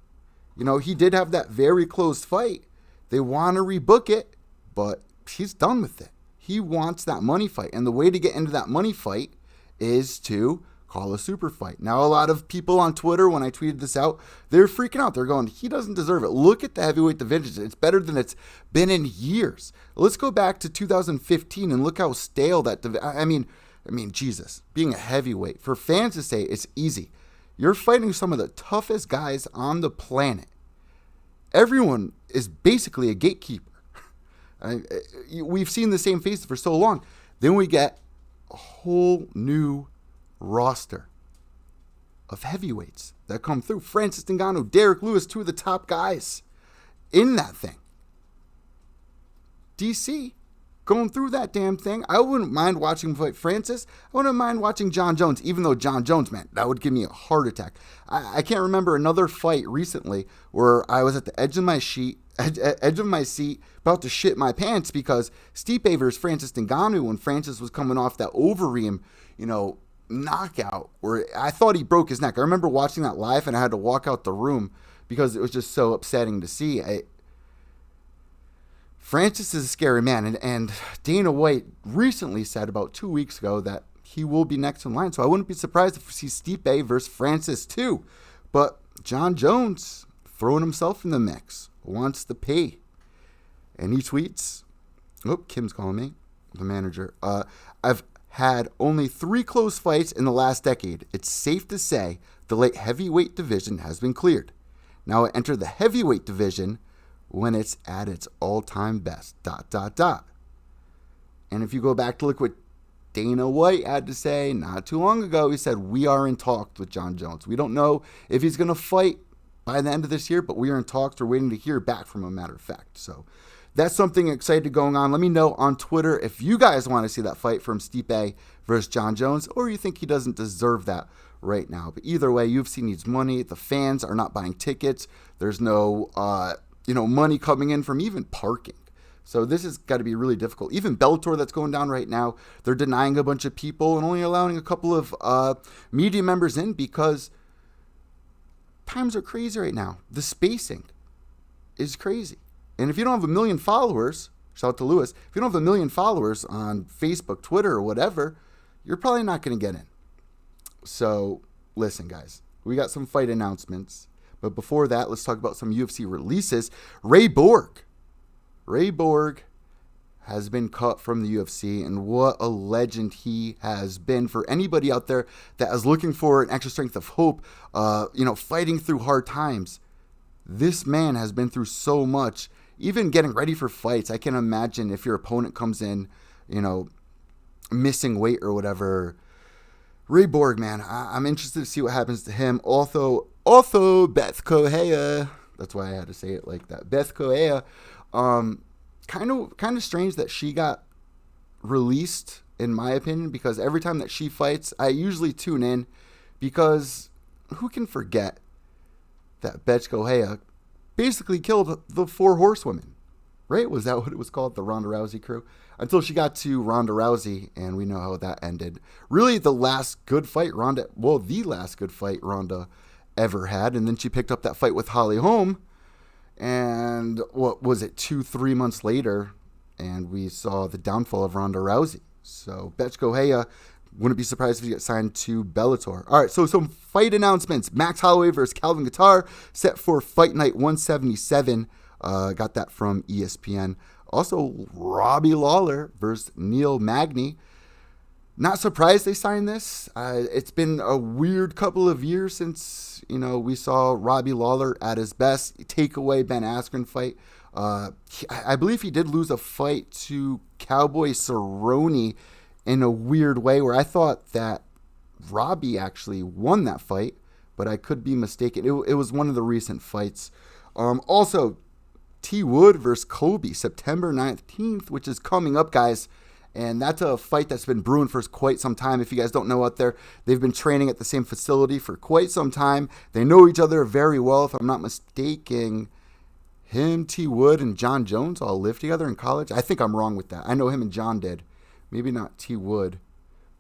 He did have that very close fight. They want to rebook it, but he's done with it. He wants that money fight. And the way to get into that money fight is to call a super fight. Now, a lot of people on Twitter, when I tweeted this out, they're freaking out. They're going, he doesn't deserve it. Look at the heavyweight division. It's better than it's been in years. Let's go back to 2015 and look how stale that I mean, Jesus, being a heavyweight, for fans to say it's easy. You're fighting some of the toughest guys on the planet. Everyone is basically a gatekeeper. We've seen the same faces for so long. Then we get a whole new roster of heavyweights that come through. Francis Ngannou, Derek Lewis, two of the top guys in that thing. DC going through that damn thing. I wouldn't mind watching him fight Francis. I wouldn't mind watching Jon Jones, even though Jon Jones, man, that would give me a heart attack. I can't remember another fight recently where I was at the edge of my seat, about to shit my pants because Stipe versus Francis Ngannou, when Francis was coming off that Overeem, knockout where I thought he broke his neck. I remember watching that live and I had to walk out the room because it was just so upsetting to see. Francis is a scary man, and Dana White recently said about 2 weeks ago that he will be next in line, so I wouldn't be surprised if we see Stipe versus Francis too. But Jon Jones, throwing himself in the mix, wants to pay. And he tweets, Kim's calling me, the manager. I've had only 3 close fights in the last decade. It's safe to say the light heavyweight division has been cleared. Now I enter the heavyweight division when it's at its all-time best, ... And if you go back to look what Dana White had to say not too long ago, he said, we are in talks with Jon Jones. We don't know if he's going to fight by the end of this year, but we are in talks. We're waiting to hear back from him, matter of fact. So that's something exciting going on. Let me know on Twitter if you guys want to see that fight from Stipe versus Jon Jones, or you think he doesn't deserve that right now. But either way, UFC needs money. The fans are not buying tickets. There's no money coming in from even parking. So this has got to be really difficult. Even Bellator that's going down right now, they're denying a bunch of people and only allowing a couple of media members in because times are crazy right now. The spacing is crazy. And if you don't have 1 million followers, shout out to Lewis, if you don't have 1 million followers on Facebook, Twitter, or whatever, you're probably not going to get in. So listen, guys, we got some fight announcements. But before that, let's talk about some UFC releases. Ray Borg has been cut from the UFC, and what a legend he has been for anybody out there that is looking for an extra strength of hope, fighting through hard times. This man has been through so much, even getting ready for fights. I can imagine if your opponent comes in, missing weight or whatever. Ray Borg, man, I'm interested to see what happens to him. Also, Beth Correia. That's why I had to say it like that. Beth Correia. Kind of strange that she got released, in my opinion, because every time that she fights, I usually tune in, because who can forget that Beth Correia basically killed the 4 horsewomen, right? Was that what it was called? The Ronda Rousey crew? Until she got to Ronda Rousey, and we know how that ended. Really the last good fight Ronda ever had, and then she picked up that fight with Holly Holm. And what was it, 2-3 months later, and we saw the downfall of Ronda Rousey. So Beth Correia, wouldn't be surprised if he gets signed to Bellator. All right, so some fight announcements. Max Holloway versus Calvin Kattar, set for Fight Night 177. Got that from ESPN. Also, Robbie Lawler versus Neil Magny. Not surprised they signed this. It's been a weird couple of years since, we saw Robbie Lawler at his best take away Ben Askren fight. I believe he did lose a fight to Cowboy Cerrone in a weird way, where I thought that Robbie actually won that fight, but I could be mistaken. It was one of the recent fights. Also, T. Wood versus Kobe, September 19th, which is coming up, guys. And that's a fight that's been brewing for quite some time. If you guys don't know out there, they've been training at the same facility for quite some time. They know each other very well. If I'm not mistaken, him, T. Wood, and Jon Jones all lived together in college. I think I'm wrong with that. I know him and John did. Maybe not T. Wood.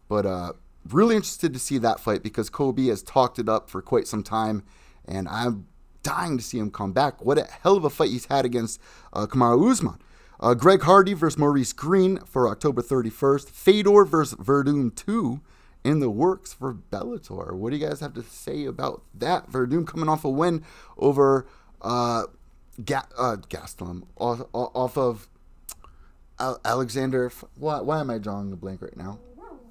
But really interested to see that fight, because Kobe has talked it up for quite some time. And I'm dying to see him come back. What a hell of a fight he's had against Kamaru Usman. Greg Hardy versus Maurice Green for October 31st. Fedor versus Verdum 2 in the works for Bellator. What do you guys have to say about that? Verdum coming off a win over Gastelum, off of Alexander. Why am I drawing a blank right now?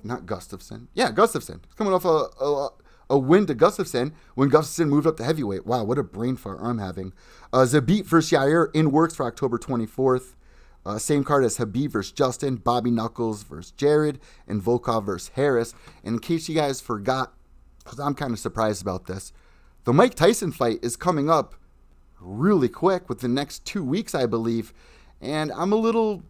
Not Gustafsson. Yeah, Gustafsson. He's coming off a win to Gustafsson when Gustafsson moved up to heavyweight. Wow, what a brain fart I'm having. Zabit versus Yair in works for October 24th. Same card as Habib versus Justin, Bobby Knuckles versus Jared, and Volkov versus Harris. And in case you guys forgot, because I'm kind of surprised about this, the Mike Tyson fight is coming up really quick, with the next 2 weeks, I believe. And I'm a little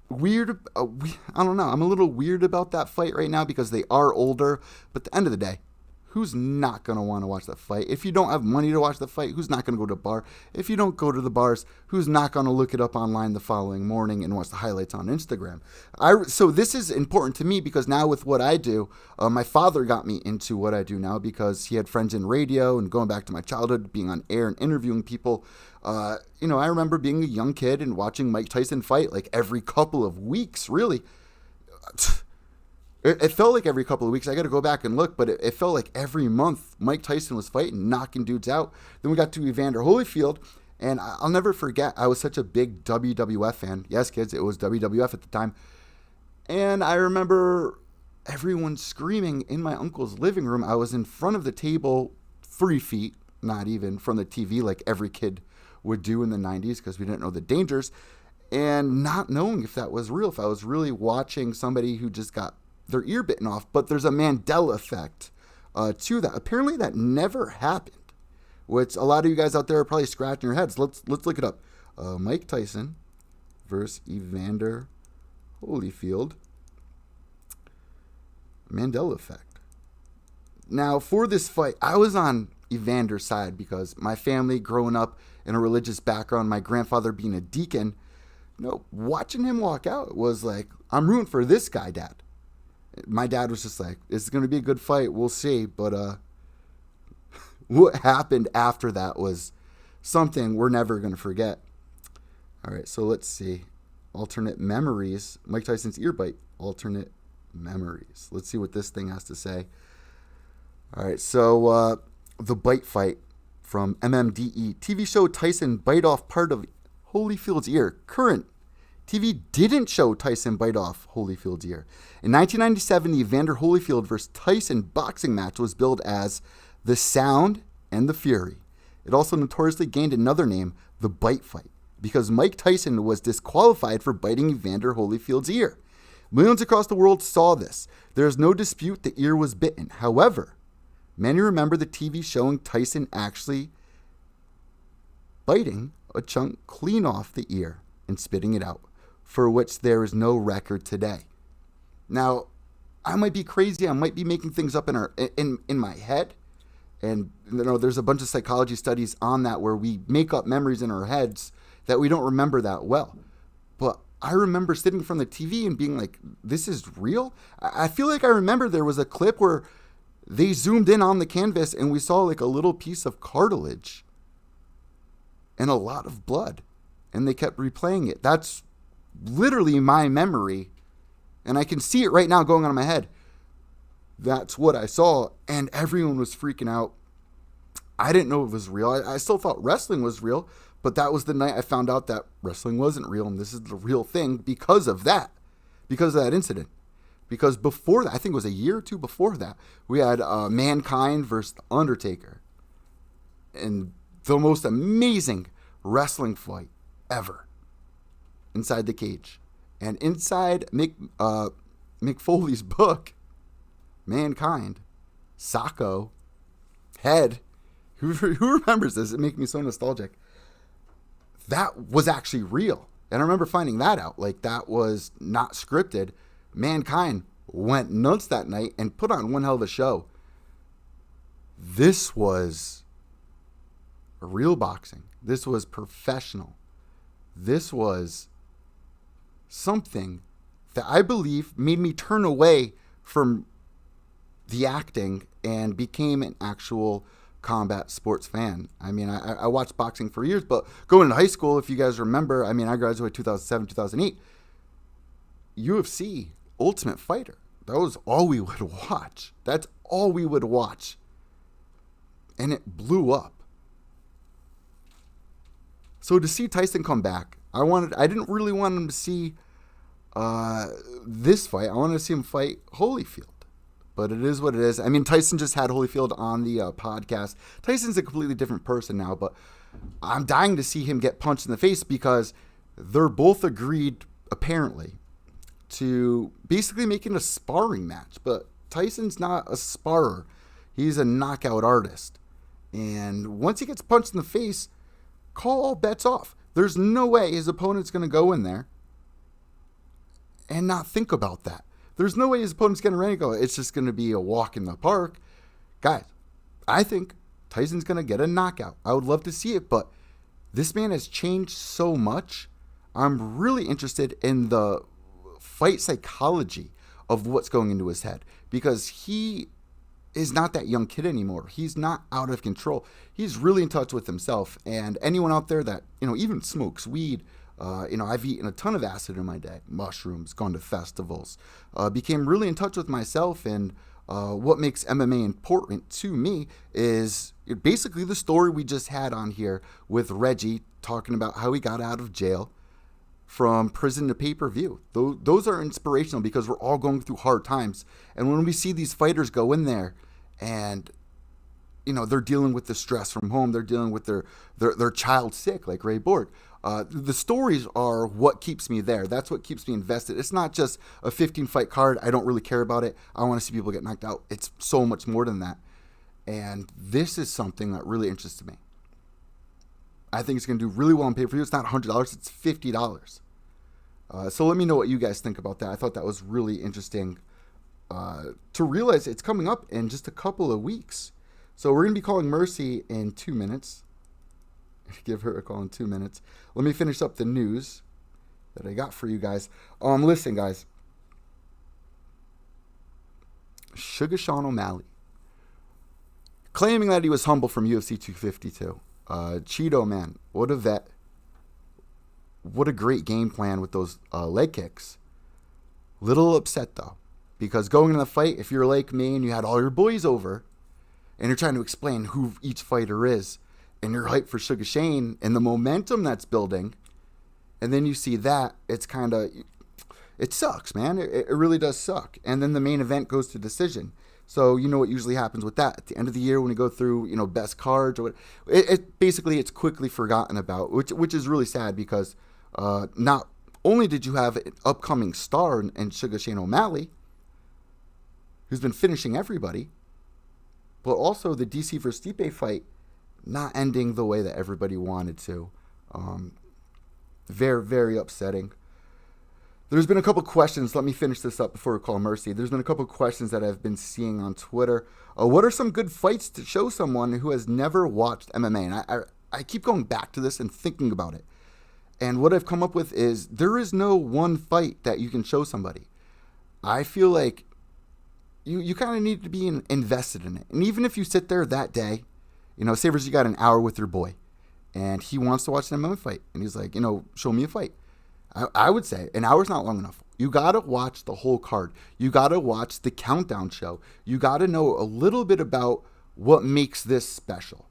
weird. I'm a little weird about that fight right now, because they are older. But at the end of the day, who's not going to want to watch that fight? If you don't have money to watch the fight, who's not going to go to a bar? If you don't go to the bars, who's not going to look it up online the following morning and watch the highlights on Instagram? So this is important to me because now with what I do, my father got me into what I do now because he had friends in radio and going back to my childhood, being on air and interviewing people. I remember being a young kid and watching Mike Tyson fight like every couple of weeks, really. It felt like every couple of weeks. I got to go back and look, but it felt like every month Mike Tyson was fighting, knocking dudes out. Then we got to Evander Holyfield, and I'll never forget, I was such a big WWF fan. Yes, kids, it was WWF at the time. And I remember everyone screaming in my uncle's living room. I was in front of the table 3 feet, not even, from the TV like every kid would do in the 90s because we didn't know the dangers, and not knowing if that was real, if I was really watching somebody who just got their ear bitten off. But there's a Mandela effect to that. Apparently that never happened, which a lot of you guys out there are probably scratching your heads. Let's look it up. Mike Tyson versus Evander Holyfield. Mandela effect. Now, for this fight, I was on Evander's side because my family growing up in a religious background, my grandfather being a deacon, watching him walk out was like, I'm rooting for this guy, Dad. My dad was just like, it's going to be a good fight. We'll see. But what happened after that was something we're never going to forget. All right, so let's see. Alternate memories. Mike Tyson's ear bite. Alternate memories. Let's see what this thing has to say. All right, so the bite fight from MMDE. TV show Tyson bite off part of Holyfield's ear. Current TV didn't show Tyson bite off Holyfield's ear. In 1997, the Evander Holyfield vs. Tyson boxing match was billed as The Sound and the Fury. It also notoriously gained another name, The Bite Fight, because Mike Tyson was disqualified for biting Evander Holyfield's ear. Millions across the world saw this. There is no dispute the ear was bitten. However, many remember the TV showing Tyson actually biting a chunk clean off the ear and spitting it out, for which there is no record today. Now, I might be crazy. I might be making things up in my head. And there's a bunch of psychology studies on that where we make up memories in our heads that we don't remember that well. But I remember sitting from the TV and being like, this is real? I feel like I remember there was a clip where they zoomed in on the canvas and we saw like a little piece of cartilage and a lot of blood. And they kept replaying it. That's literally my memory. And I can see it right now going on in my head. That's what I saw. And everyone was freaking out. I didn't know it was real. I still thought wrestling was real. But that was the night I found out that wrestling wasn't real. And this is the real thing because of that. Because of that incident. Because before that, I think it was a year or two before that, we had Mankind versus The Undertaker. And the most amazing wrestling fight ever. Inside the cage. And inside Mick Foley's book, Mankind, Sacco, Head, who remembers this? It makes me so nostalgic. That was actually real. And I remember finding that out. Like, that was not scripted. Mankind went nuts that night and put on one hell of a show. This was real boxing. This was professional. This was something that I believe made me turn away from the acting and became an actual combat sports fan. I mean, I watched boxing for years, but going to high school, if you guys remember, I mean, I graduated 2007, 2008. UFC, Ultimate Fighter. That was all we would watch. That's all we would watch. And it blew up. So to see Tyson come back, I didn't really want him to see this fight. I wanted to see him fight Holyfield. But it is what it is. I mean, Tyson just had Holyfield on the podcast. Tyson's a completely different person now, but I'm dying to see him get punched in the face because they're both agreed, apparently, to basically making a sparring match. But Tyson's not a sparrer. He's a knockout artist. And once he gets punched in the face, call all bets off. There's no way his opponent's going to go in there and not think about that. There's no way his opponent's going to go, it's just going to be a walk in the park. guys, I think Tyson's going to get a knockout. I would love to see it, but this man has changed so much. I'm really interested in the fight psychology of what's going into his head, because he is not that young kid anymore. He's not out of control. He's really in touch with himself. And anyone out there that, even smokes weed, I've eaten a ton of acid in my day, mushrooms, gone to festivals, became really in touch with myself. And what makes MMA important to me is basically the story we just had on here with Reggie talking about how he got out of jail from prison to pay-per-view. Those are inspirational because we're all going through hard times. And when we see these fighters go in there and, they're dealing with the stress from home, they're dealing with their child sick, like Ray Borg. The stories are what keeps me there. That's what keeps me invested. It's not just a 15-fight card. I don't really care about it. I want to see people get knocked out. It's so much more than that. And this is something that really interests me. I think it's going to do really well on pay-per-view. It's not $100. It's $50. So let me know what you guys think about that. I thought that was really interesting to realize it's coming up in just a couple of weeks. So we're going to be calling Mercy in 2 minutes. Give her a call in 2 minutes. Let me finish up the news that I got for you guys. Listen, guys. Sugar Sean O'Malley, claiming that he was humble from UFC 252. Cheeto, man, what a vet. What a great game plan with those leg kicks. Little upset, though, because going in the fight, if you're like me and you had all your boys over and you're trying to explain who each fighter is and you're hyped for Sugar Shane and the momentum that's building, and then you see that, it sucks, man. It really does suck. And then the main event goes to decision. So you know what usually happens with that. At the end of the year when we go through, best cards, or basically it's quickly forgotten about, which is really sad because not only did you have an upcoming star in Sugar Shane O'Malley, who's been finishing everybody, but also the DC versus Stipe fight not ending the way that everybody wanted to. Very, very upsetting. There's been a couple questions. Let me finish this up before we call Mercy. There's been a couple questions that I've been seeing on Twitter. What are some good fights to show someone who has never watched MMA? And I keep going back to this and thinking about it. And what I've come up with is there is no one fight that you can show somebody. I feel like you kind of need to be invested in it. And even if you sit there that day, say you got an hour with your boy and he wants to watch an MMA fight. And he's like, show me a fight. I would say an hour's not long enough. You got to watch the whole card. You got to watch the countdown show. You got to know a little bit about what makes this special.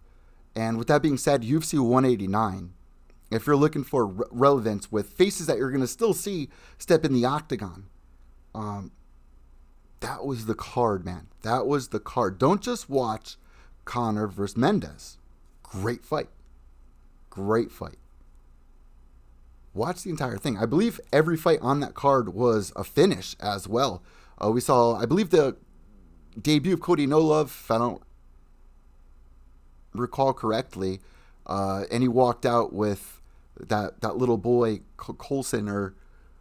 And with that being said, UFC 189, if you're looking for relevance with faces that you're going to still see step in the octagon, that was the card, man. That was the card. Don't just watch Conor versus Mendes. Great fight. Great fight. Watch the entire thing. I believe every fight on that card was a finish as well. We saw, I believe, the debut of Cody No Love, if I don't recall correctly, and he walked out with that little boy, Colson, or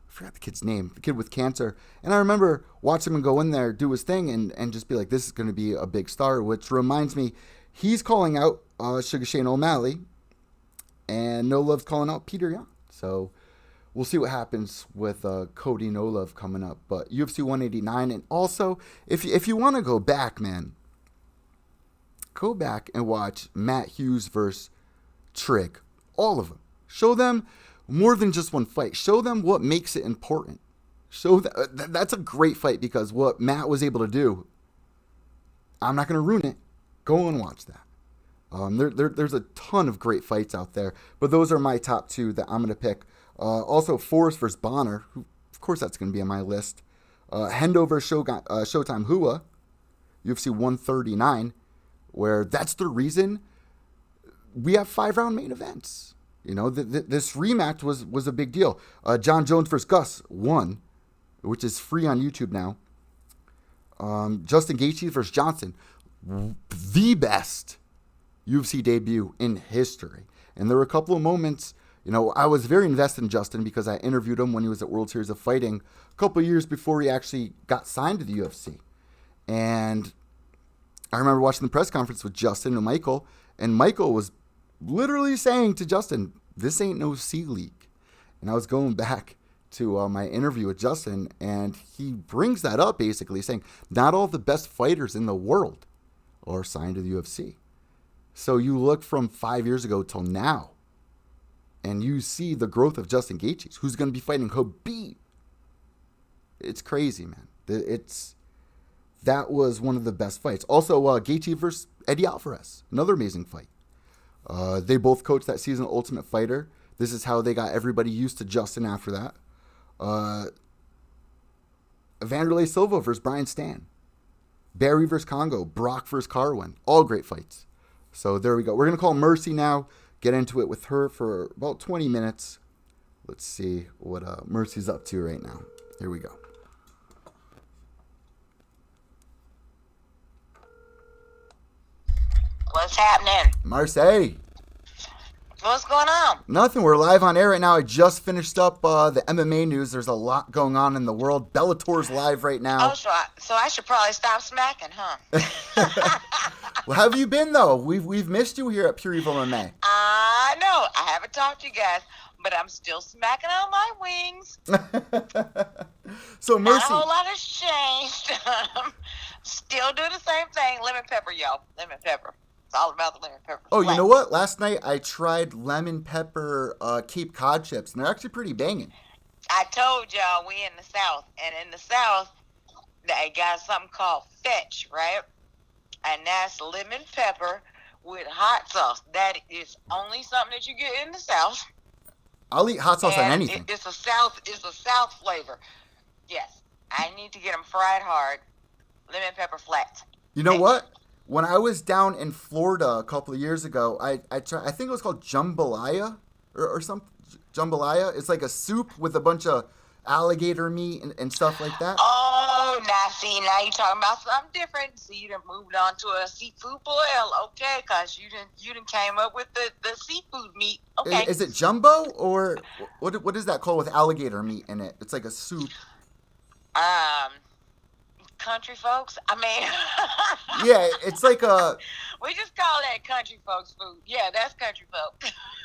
I forgot the kid's name, the kid with cancer. And I remember watching him go in there, do his thing, and just be like, this is going to be a big star, which reminds me, he's calling out Sugar Shane O'Malley, and No Love's calling out Peter Yan. So we'll see what happens with Cody No Love coming up. But UFC 189, and also, if you want to go back, man, go back and watch Matt Hughes versus Trig. All of them. Show them more than just one fight. Show them what makes it important. That's a great fight because what Matt was able to do, I'm not going to ruin it. Go and watch that. There's a ton of great fights out there, but those are my top two that I'm going to pick. Also, Forrest versus Bonner, who, of course, that's going to be on my list. Hendo versus Showtime Hua, UFC 139, where that's the reason we have 5-round main events. This rematch was a big deal. John Jones versus Gus 1, which is free on YouTube now. Justin Gaethje versus Johnson, the best UFC debut in history. And there were a couple of moments, I was very invested in Justin because I interviewed him when he was at World Series of Fighting a couple of years before he actually got signed to the UFC. And I remember watching the press conference with Justin and Michael, and Michael was literally saying to Justin, "This ain't no C League." And I was going back to my interview with Justin, and he brings that up basically, saying not all the best fighters in the world are signed to the UFC. So you look from 5 years ago till now, and you see the growth of Justin Gaethje, who's going to be fighting Khabib. It's crazy, man. That was one of the best fights. Also, Gaethje versus Eddie Alvarez, another amazing fight. They both coached that season of Ultimate Fighter. This is how they got everybody used to Justin after that. Vanderlei Silva versus Brian Stan. Barry versus Congo. Brock versus Carwin. All great fights. So there we go. We're going to call Mercy now. Get into it with her for about 20 minutes. Let's see what Mercy's up to right now. Here we go. What's happening? Marseille. What's going on? Nothing. We're live on air right now. I just finished up the MMA news. There's a lot going on in the world. Bellator's live right now. Oh, so I should probably stop smacking, huh? Well, how have you been, though? We've missed you here at Pure Evil MMA. I know. I haven't talked to you guys, but I'm still smacking on my wings. So, Mercy. Not a whole lot has changed. Still doing the same thing. Lemon pepper, y'all. Lemon pepper. It's all about the lemon pepper. Oh, you know what? Last night I tried lemon pepper Cape Cod chips, and they're actually pretty banging. I told y'all we in the South, and in the South, they got something called fetch, right? And that's lemon pepper with hot sauce. That is only something that you get in the South. I'll eat hot sauce on anything. It's a South flavor. Yes, I need to get them fried hard. Lemon pepper flats. You know what? When I was down in Florida a couple of years ago, I tried, I think it was called jambalaya or something. Jambalaya. It's like a soup with a bunch of alligator meat and stuff like that. Oh, now you're talking about something different. See, you done moved on to a seafood boil, okay? Cause you done came up with the seafood meat, okay? Is it jumbo or what is that called with alligator meat in it? It's like a soup. Country folks. I mean, yeah, it's like we just call that country folks food. Yeah, that's country folk.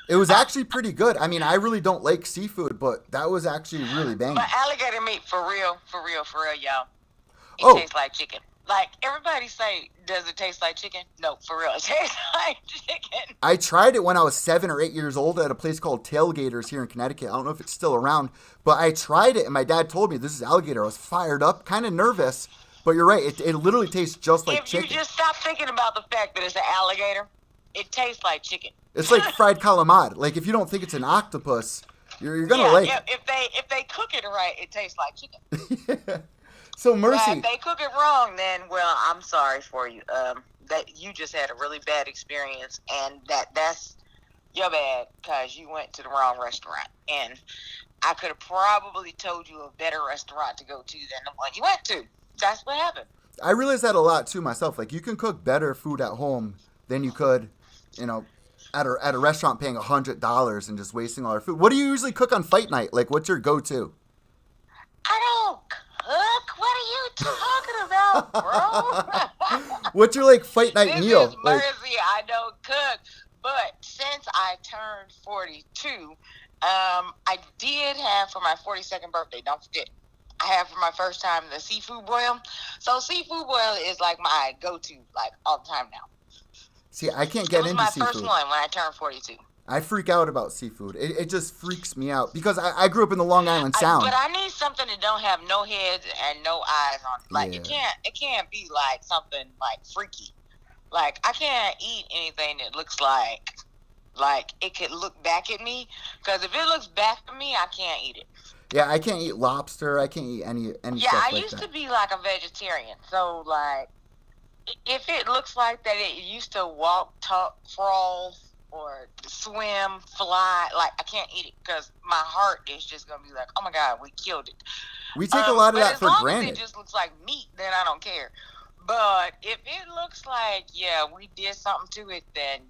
It was actually pretty good. I mean, I really don't like seafood, but that was actually really banging. But alligator meat, for real, y'all. It tastes like chicken. Like, everybody say, does it taste like chicken? No, for real, it tastes like chicken. I tried it when I was 7 or 8 years old at a place called Tailgaters here in Connecticut. I don't know if it's still around, but I tried it, and my dad told me this is alligator. I was fired up, kind of nervous, but you're right. It literally tastes just like chicken. If you just stop thinking about the fact that it's an alligator, it tastes like chicken. It's like fried calamari. Like, if you don't think it's an octopus, you're going to like it. If they cook it right, it tastes like chicken. Yeah. So, Mercy. But if they cook it wrong, then, well, I'm sorry for you. That you just had a really bad experience, and that's your bad because you went to the wrong restaurant. And I could have probably told you a better restaurant to go to than the one you went to. That's what happened. I realize that a lot, too, myself. Like, you can cook better food at home than you could, at a restaurant paying $100 and just wasting all our food. What do you usually cook on fight night? Like, what's your go-to? I don't cook? What are you talking about, bro? What's your, fight night meal? This is Mercy. I don't cook. But since I turned 42, I did have for my 42nd birthday, don't forget, I had for my first time the seafood boil. So seafood boil is like my go-to, all the time now. See, I can't get into seafood. It was my first one when I turned 42. I freak out about seafood. It just freaks me out because I grew up in the Long Island Sound. But I need something that don't have no heads and no eyes on it. Yeah. It can't be something freaky. I can't eat anything that looks like it could look back at me. Because if it looks back at me, I can't eat it. Yeah, I can't eat lobster. I can't eat any stuff like that. Yeah, I used to be a vegetarian. So if it looks like that, it used to walk, talk, crawl, or swim, fly, I can't eat it because my heart is just going to be like, oh my God, we killed it. We take a lot of that for granted. As long as it just looks like meat, then I don't care. But if it looks like, we did something to it, then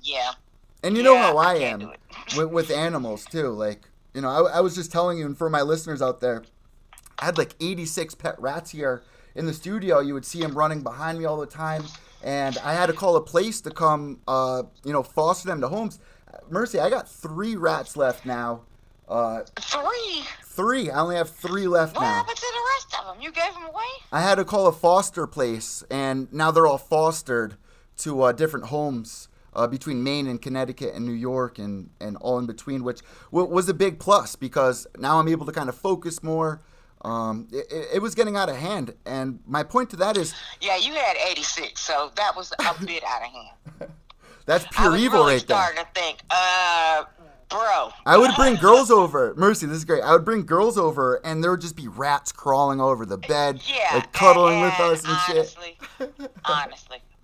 And you know how I am with animals too. I was just telling you, and for my listeners out there, I had 86 pet rats here in the studio. You would see them running behind me all the time. and I had to call a place to come, foster them to homes. Mercy, I got 3 rats left now. 3? 3. I only have 3 left What now. happened to the rest of them? You gave them away? I had to call a foster place, and now they're all fostered to different homes between Maine and Connecticut and New York and all in between, which was a big plus because now I'm able to kind of focus more. It was getting out of hand, and my point to that is... Yeah, you had 86, so that was a bit out of hand. That's pure evil right there. I was really starting to think, bro. I would bring girls over. Mercy, this is great. I would bring girls over, and there would just be rats crawling over the bed, like cuddling with us and honestly, shit.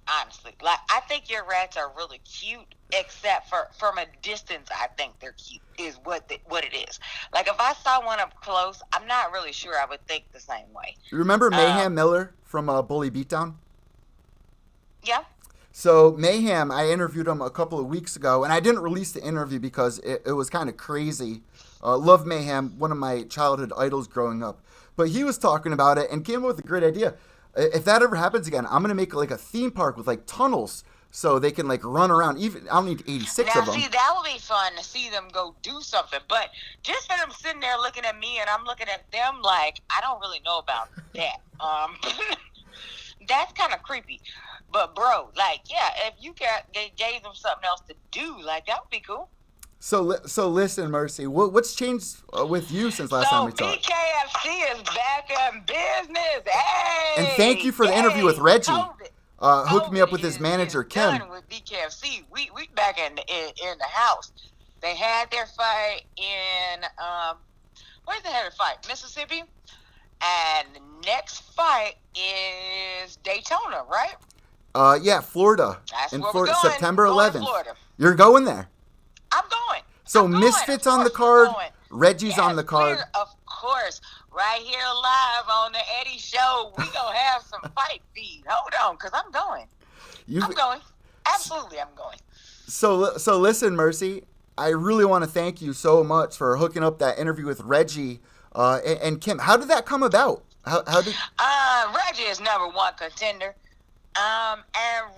honestly, like I think your rats are really cute, except for from a distance. I think they're cute is what it is. Like if I saw one up close, I'm not really sure I would think the same way. Remember Mayhem Miller from Bully Beatdown? Yeah. So Mayhem, I interviewed him a couple of weeks ago, and I didn't release the interview because it was kind of crazy. Love Mayhem, one of my childhood idols growing up. But he was talking about it and came up with a great idea. If that ever happens again, I'm going to make like a theme park with like tunnels so they can like run around. Even I don't need 86 now, of them. See, that would be fun to see them go do something. But just for them sitting there looking at me and I'm looking at them like, I don't really know about that. That's kind of creepy. But bro, like, yeah, if you gave them something else to do, like that would be cool. So listen, Mercy, what's changed with you since last time we talked? So BKFC is back in business. Hey! And thank you for the interview with Reggie. Hooked me up with COVID his manager, Kim. Done with BKFC. We back in the house. They had their fight in where did they have their fight? Mississippi. And the next fight is Daytona, right? Yeah, Florida. That's in where Florida, we're going. September We're going 11th. to Florida. You're going there. I'm going. So I'm going. Misfits Of on the course card. we're going. Reggie's Yes, on the card. Of course, right here live on the Eddie Show, we gonna have some fight feed. Hold on, cause I'm going. I'm going. Absolutely, I'm going. So listen, Mercy, I really want to thank you so much for hooking up that interview with Reggie and Kim. How did that come about? How did? Reggie is #1 contender. And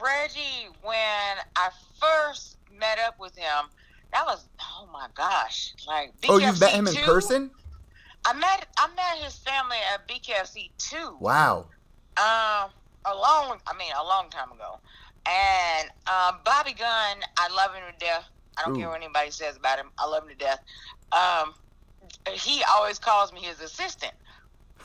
Reggie, when I first met up with him, that was, oh my gosh, like BKFC. Oh, you met him in 2? person? I met his family at BKFC 2. Wow. A long time ago. And Bobby Gunn, I love him to death. I don't care what anybody says about him. I love him to death. He always calls me his assistant.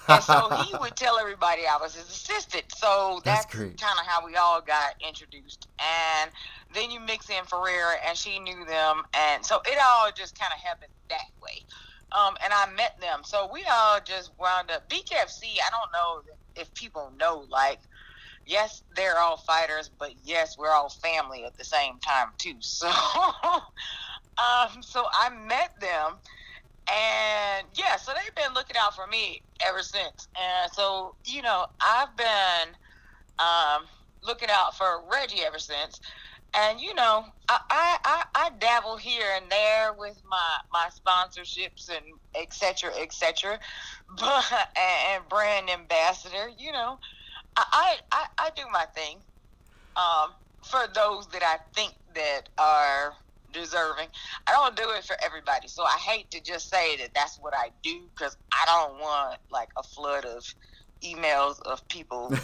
And so he would tell everybody I was his assistant. So that's kind of how we all got introduced. And then you mix in Ferreira, and she knew them. And so it all just kind of happened that way. And I met them. So we all just wound up. BKFC, I don't know if people know, like, yes, they're all fighters, but yes, we're all family at the same time, too. So, so I met them. And yeah, so they've been looking out for me ever since. And so, I've been looking out for Reggie ever since. And I dabble here and there with my sponsorships and et cetera, but and brand ambassador. I do my thing for those that I think that are deserving. I don't do it for everybody, so I hate to just say that that's what I do, because I don't want like a flood of emails of people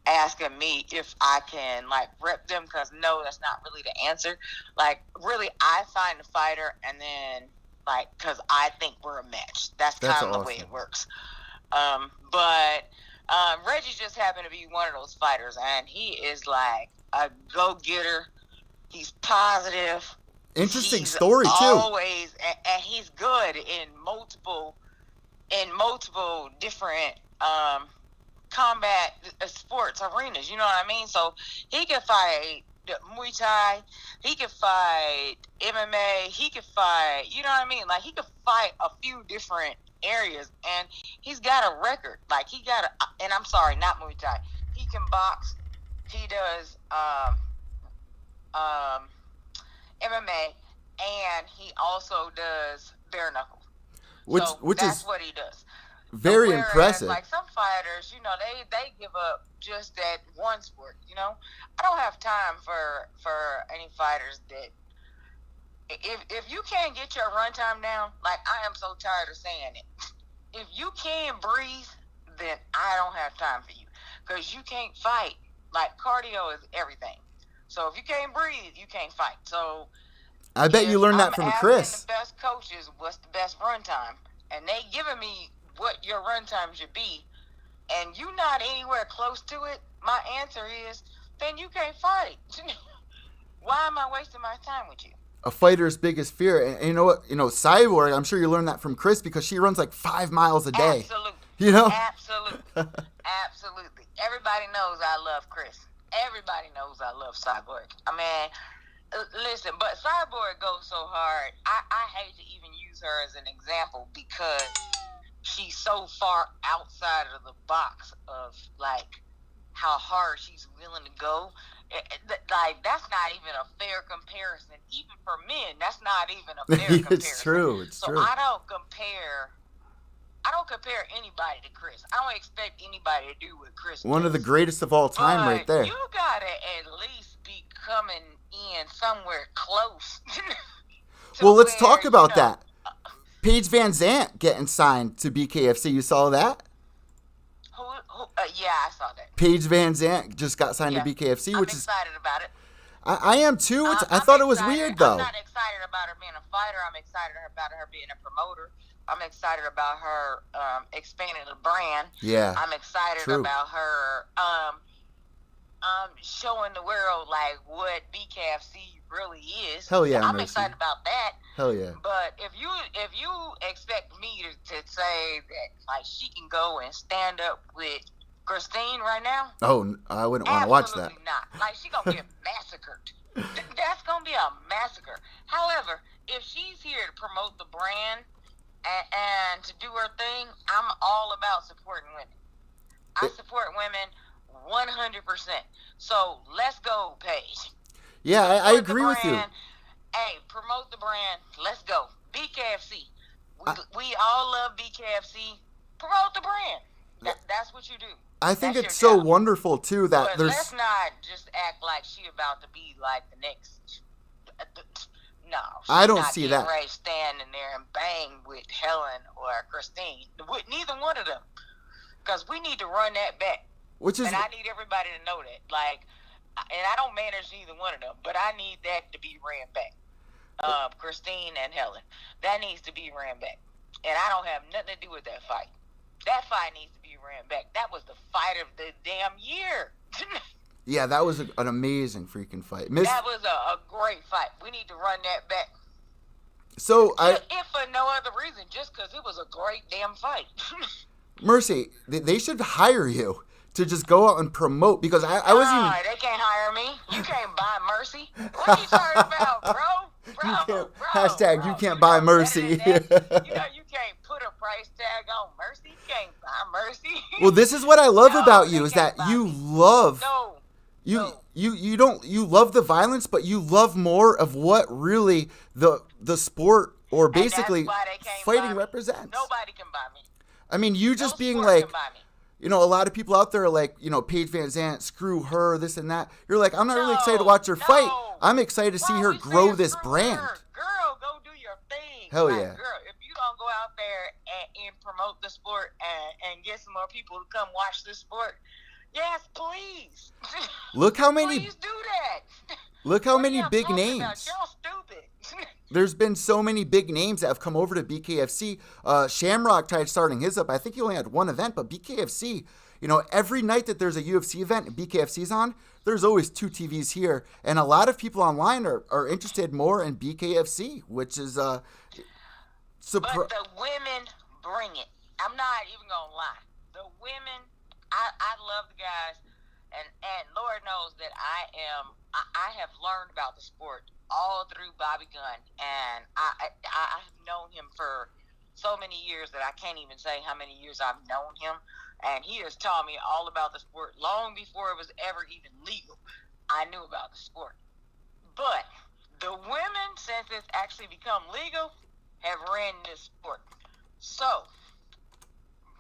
asking me if I can like rep them, because no, that's not really the answer. Like, really, I find a fighter, and then like, because I think we're a match. That's kind of awesome. The way it works. But Reggie just happened to be one of those fighters, and he is like a go-getter. He's positive. Interesting He's story too. Always, and he's good in multiple different combat sports arenas. You know what I mean? So he can fight Muay Thai, he can fight MMA, he can fight. You know what I mean? Like, he can fight a few different areas, and he's got a record. Like, he got a, and I'm sorry, not Muay Thai. He can box. He does MMA, and he also does bare knuckle. Which that's is what he does. Very Whereas, impressive. like some fighters, they give up just that one sport. I don't have time for any fighters that if you can't get your run time down, like I am so tired of saying it. If you can't breathe, then I don't have time for you because you can't fight. Like cardio is everything. So if you can't breathe, you can't fight. So I bet you learned that I'm from asking Chris. the best coaches, what's the best run time, and they giving me what your run time should be, and you not anywhere close to it. My answer is, then you can't fight. Why am I wasting my time with you? A fighter's biggest fear, and you know what? Cyborg. I'm sure you learned that from Chris because she runs like 5 miles a day. Absolutely. Absolutely. Absolutely. Everybody knows I love Chris. Everybody knows I love Cyborg. I mean, listen, but Cyborg goes so hard. I hate to even use her as an example because she's so far outside of the box of like how hard she's willing to go. Like that's not even a fair comparison. Even for men, that's not even a fair comparison. It's true. It's true. I don't compare anybody to Chris. I don't expect anybody to do what Chris One does. of the greatest of all time, right there. You gotta at least be coming in somewhere close. Well, let's talk about that. Paige Van Zandt getting signed to BKFC. You saw that? Yeah, I saw that. Paige Van Zandt just got signed to BKFC, I'm which excited about it. I am too. I thought it was weird though. I'm not excited about her being a fighter. I'm excited about her being a promoter. I'm excited about her expanding the brand. Yeah. I'm excited about her showing the world like what BKFC really is. Hell yeah, I'm Mercy. excited about that. Hell yeah. But if you expect me to say that like she can go and stand up with Christine right now, Oh, I wouldn't want to watch that. absolutely not. Like she gonna get massacred. That's gonna be a massacre. However, if she's here to promote the brand and to do her thing, I'm all about supporting women. I support women 100%. So let's go, Paige. Yeah, I agree with you. Hey, promote the brand. Let's go. BKFC. We all love BKFC. Promote the brand. That's what you do. I think That's it's your so job. wonderful too that But there's. let's not just act like she about to be like the next. No, I don't not see getting that. ready standing there and bang with Helen or Christine. With neither one of them, because we need to run that back. Which is. And I need everybody to know that. Like, and I don't manage either one of them, but I need that to be ran back. Christine and Helen, that needs to be ran back. And I don't have nothing to do with that fight. That fight needs to be ran back. That was the fight of the damn year. Yeah, that was an amazing freaking fight. That was a great fight. We need to run that back. So if for no other reason, just because it was a great damn fight. Mercy, they should hire you to just go out and promote because I wasn't even. They can't hire me. You can't buy Mercy. What are you talking about, bro? Hashtag you can't buy Mercy. You can't put a price tag on Mercy. You can't buy Mercy. Well, this is what I love No, about they you is can't that buy you me. love. No. You love the violence, but you love more of what really the sport or And that's basically why they can't buy fighting me. represents. Nobody can buy me. I mean, you just No being sport like, can buy me. a lot of people out there are like, Paige Van Zandt, screw her, this and that. You're like, I'm not really excited to watch her fight. I'm excited to see Why her we grow saying this screw brand. her? Girl, go do your thing. Hell Like, yeah. Girl, if you don't go out there and promote the sport and get some more people to come watch the sport, yes, please. Look how many Please do that. Look how What are many y'all big talking names. about? Y'all stupid. There's been so many big names that have come over to BKFC. Shamrock tried starting his up. I think he only had one event, but BKFC, every night that there's a UFC event and BKFC's on, there's always 2 TVs here. And a lot of people online are interested more in BKFC, which is But the women bring it. I'm not even gonna lie. The women, I love the guys, and Lord knows that I have learned about the sport all through Bobby Gunn, and I have known him for so many years that I can't even say how many years I've known him, and he has taught me all about the sport long before it was ever even legal. I knew about the sport, but the women, since it's actually become legal, have ran this sport. So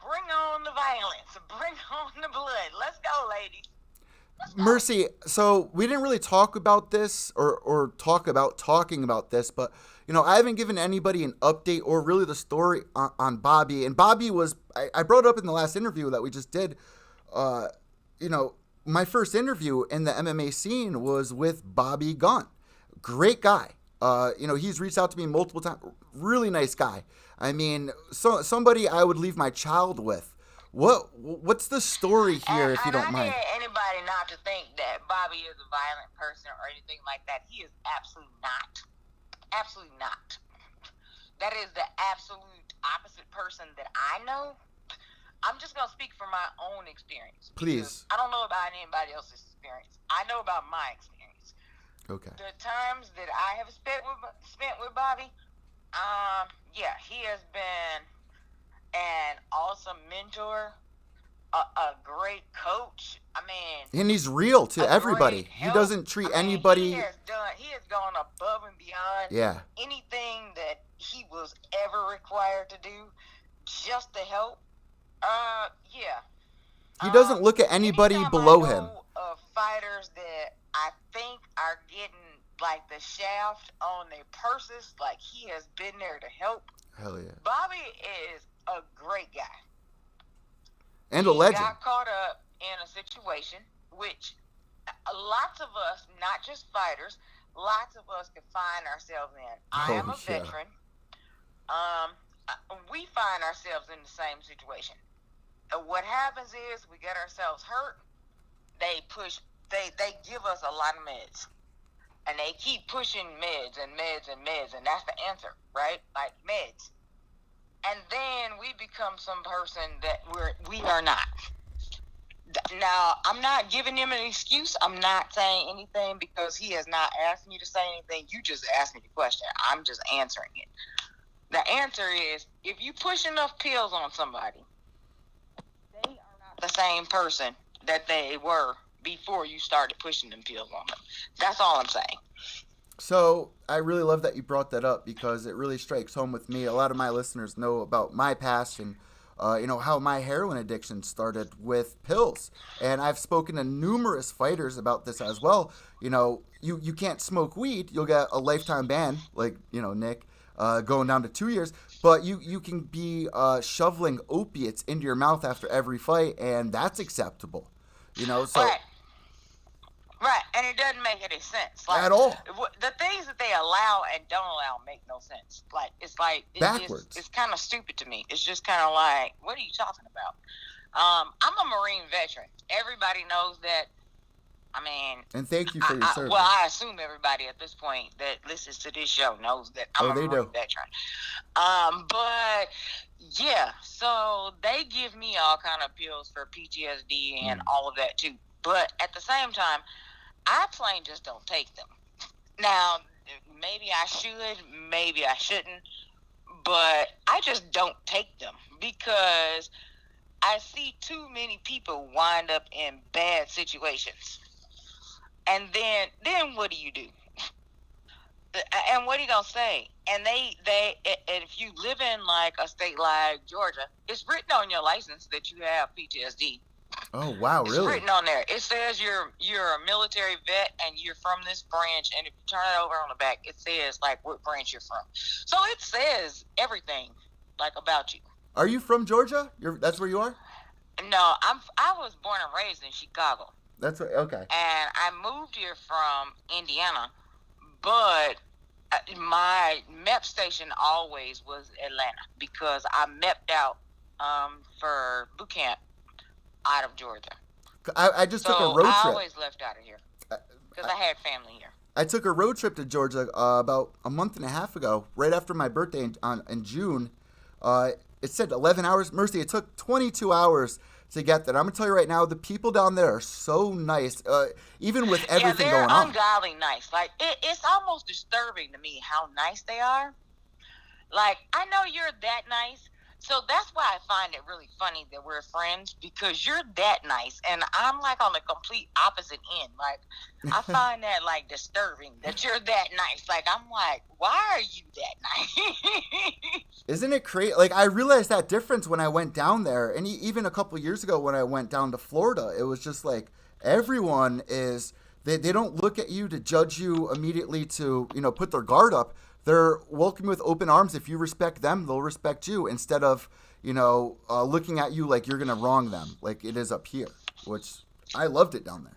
Bring on the violence. Bring on the blood. Let's go, ladies. Mercy, so we didn't really talk about this or talk about talking about this, but I haven't given anybody an update or really the story on Bobby. And Bobby was, I brought up in the last interview that we just did, my first interview in the MMA scene was with Bobby Gunn. Great guy. He's reached out to me multiple times. Really nice guy. I mean, somebody I would leave my child with. What's the story here, if you don't mind? I dare anybody not to think that Bobby is a violent person or anything like that. He is absolutely not. Absolutely not. That is the absolute opposite person that I know. I'm just going to speak from my own experience. Please. I don't know about anybody else's experience. I know about my experience. Okay. The times that I have spent with Bobby, he has been an awesome mentor, a great coach. I mean, and he's real to everybody. He doesn't treat anybody. He has gone above and beyond anything that he was ever required to do just to help. He doesn't look at anybody below him. Of fighters that I think are getting like the shaft on their purses, like he has been there to help. Hell yeah. Bobby is a great guy. And a legend. He got caught up in a situation which lots of us, not just fighters, lots of us can find ourselves in. I am a veteran. We find ourselves in the same situation. What happens is we get ourselves hurt. They give us a lot of meds. And they keep pushing meds and meds and meds, and that's the answer, right? Like meds. And then we become some person that we are not. Now, I'm not giving him an excuse. I'm not saying anything because he has not asked me to say anything. You just asked me the question. I'm just answering it. The answer is, if you push enough pills on somebody, they are not the same person that they were before you started pushing them pills on them. That's all I'm saying. So I really love that you brought that up because it really strikes home with me. A lot of my listeners know about my past and how my heroin addiction started with pills. And I've spoken to numerous fighters about this as well. You can't smoke weed. You'll get a lifetime ban, like, Nick, going down to 2 years. But you can be shoveling opiates into your mouth after every fight, and that's acceptable. So. Right, and it doesn't make any sense. Like, at all. The things that they allow and don't allow make no sense. It's backwards. It's kind of stupid to me. It's just kind of like, what are you talking about? I'm a Marine veteran. Everybody knows that. I mean, and thank you for your service. Well, I assume everybody at this point that listens to this show knows that I'm a Marine veteran. But yeah, so they give me all kind of pills for PTSD and all of that too. But at the same time, I plain just don't take them. Now, maybe I should, maybe I shouldn't, but I just don't take them because I see too many people wind up in bad situations. And then what do you do? And what are you going to say? And and if you live in like a state like Georgia, it's written on your license that you have PTSD. Oh wow, really? It's written on there. It says you're a military vet and you're from this branch, and if you turn it over on the back, it says like what branch you're from. So it says everything like about you. Are you from Georgia? That's where you are? No, I was born and raised in Chicago. That's right. Okay. And I moved here from Indiana, but my MEP station always was Atlanta because I MEP'd out for boot camp out of Georgia. I just took a road trip. I always left out of here because I had family here. I took a road trip to Georgia about a month and a half ago, right after my birthday in June. It said 11 hours. Mercy, it took 22 hours to get there. I'm going to tell you right now, the people down there are so nice, even with everything going on. They're ungodly nice. Like, it's almost disturbing to me how nice they are. Like, I know you're that nice, So that's why I find it really funny that we're friends, because you're that nice and I'm like on the complete opposite end. Like, I find that like disturbing that you're that nice. Like, I'm like, why are you that nice? Isn't it crazy? Like, I realized that difference when I went down there, and even a couple years ago when I went down to Florida, it was just like everyone is. They don't look at you to judge you immediately to put their guard up. They're welcome with open arms. If you respect them, they'll respect you instead of looking at you like you're gonna wrong them, like it is up here. Which I loved it down there.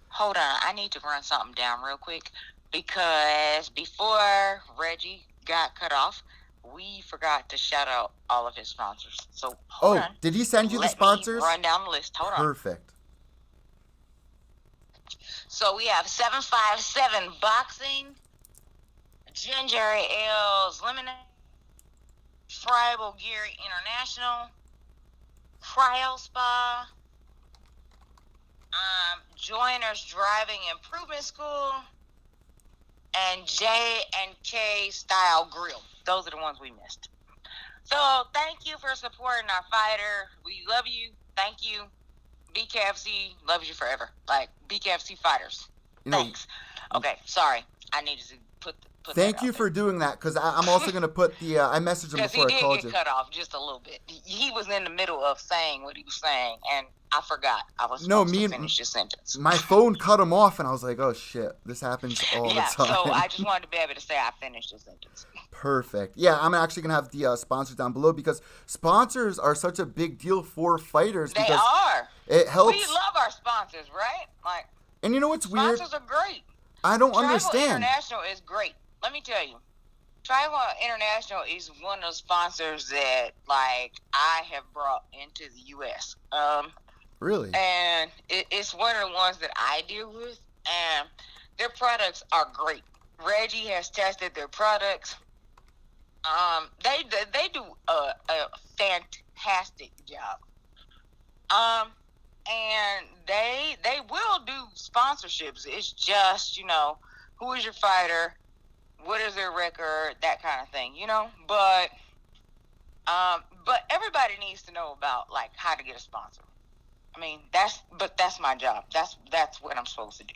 Hold on, I need to run something down real quick, because before Reggie got cut off, we forgot to shout out all of his sponsors. So hold on. Did he send you the sponsors? Let me run down the list. Hold on. Perfect. So we have 757 Boxing, Ginger Ales Lemonade, Tribal Gear International, Cryo Spa, Joiners Driving Improvement School, and J&K Style Grill. Those are the ones we missed. So thank you for supporting our fighter. We love you. Thank you. BKFC loves you forever. Like, BKFC fighters. Thanks. Okay, sorry. I needed to put Thank you for doing that, because I'm also going to put the, I messaged him before I called you. Because he did get cut off just a little bit. He was in the middle of saying what he was saying, and I forgot I was supposed to finish his sentence. My phone cut him off, and I was like, oh, shit, this happens all the time. So I just wanted to be able to say I finished the sentence. Perfect. Yeah, I'm actually going to have the sponsors down below, because sponsors are such a big deal for fighters. They are. It helps. We love our sponsors, right? Like, and you know what's weird? Sponsors are great. I don't Tribal understand. International is great. Let me tell you. Tribal International is one of the sponsors that, like, I have brought into the U.S. Really? And it's one of the ones that I deal with, and their products are great. Reggie has tested their products. They do a fantastic job. And they will do sponsorships. It's just, who is your fighter? What is their record? That kind of thing, But everybody needs to know about, like, how to get a sponsor. I mean, that's my job. That's what I'm supposed to do.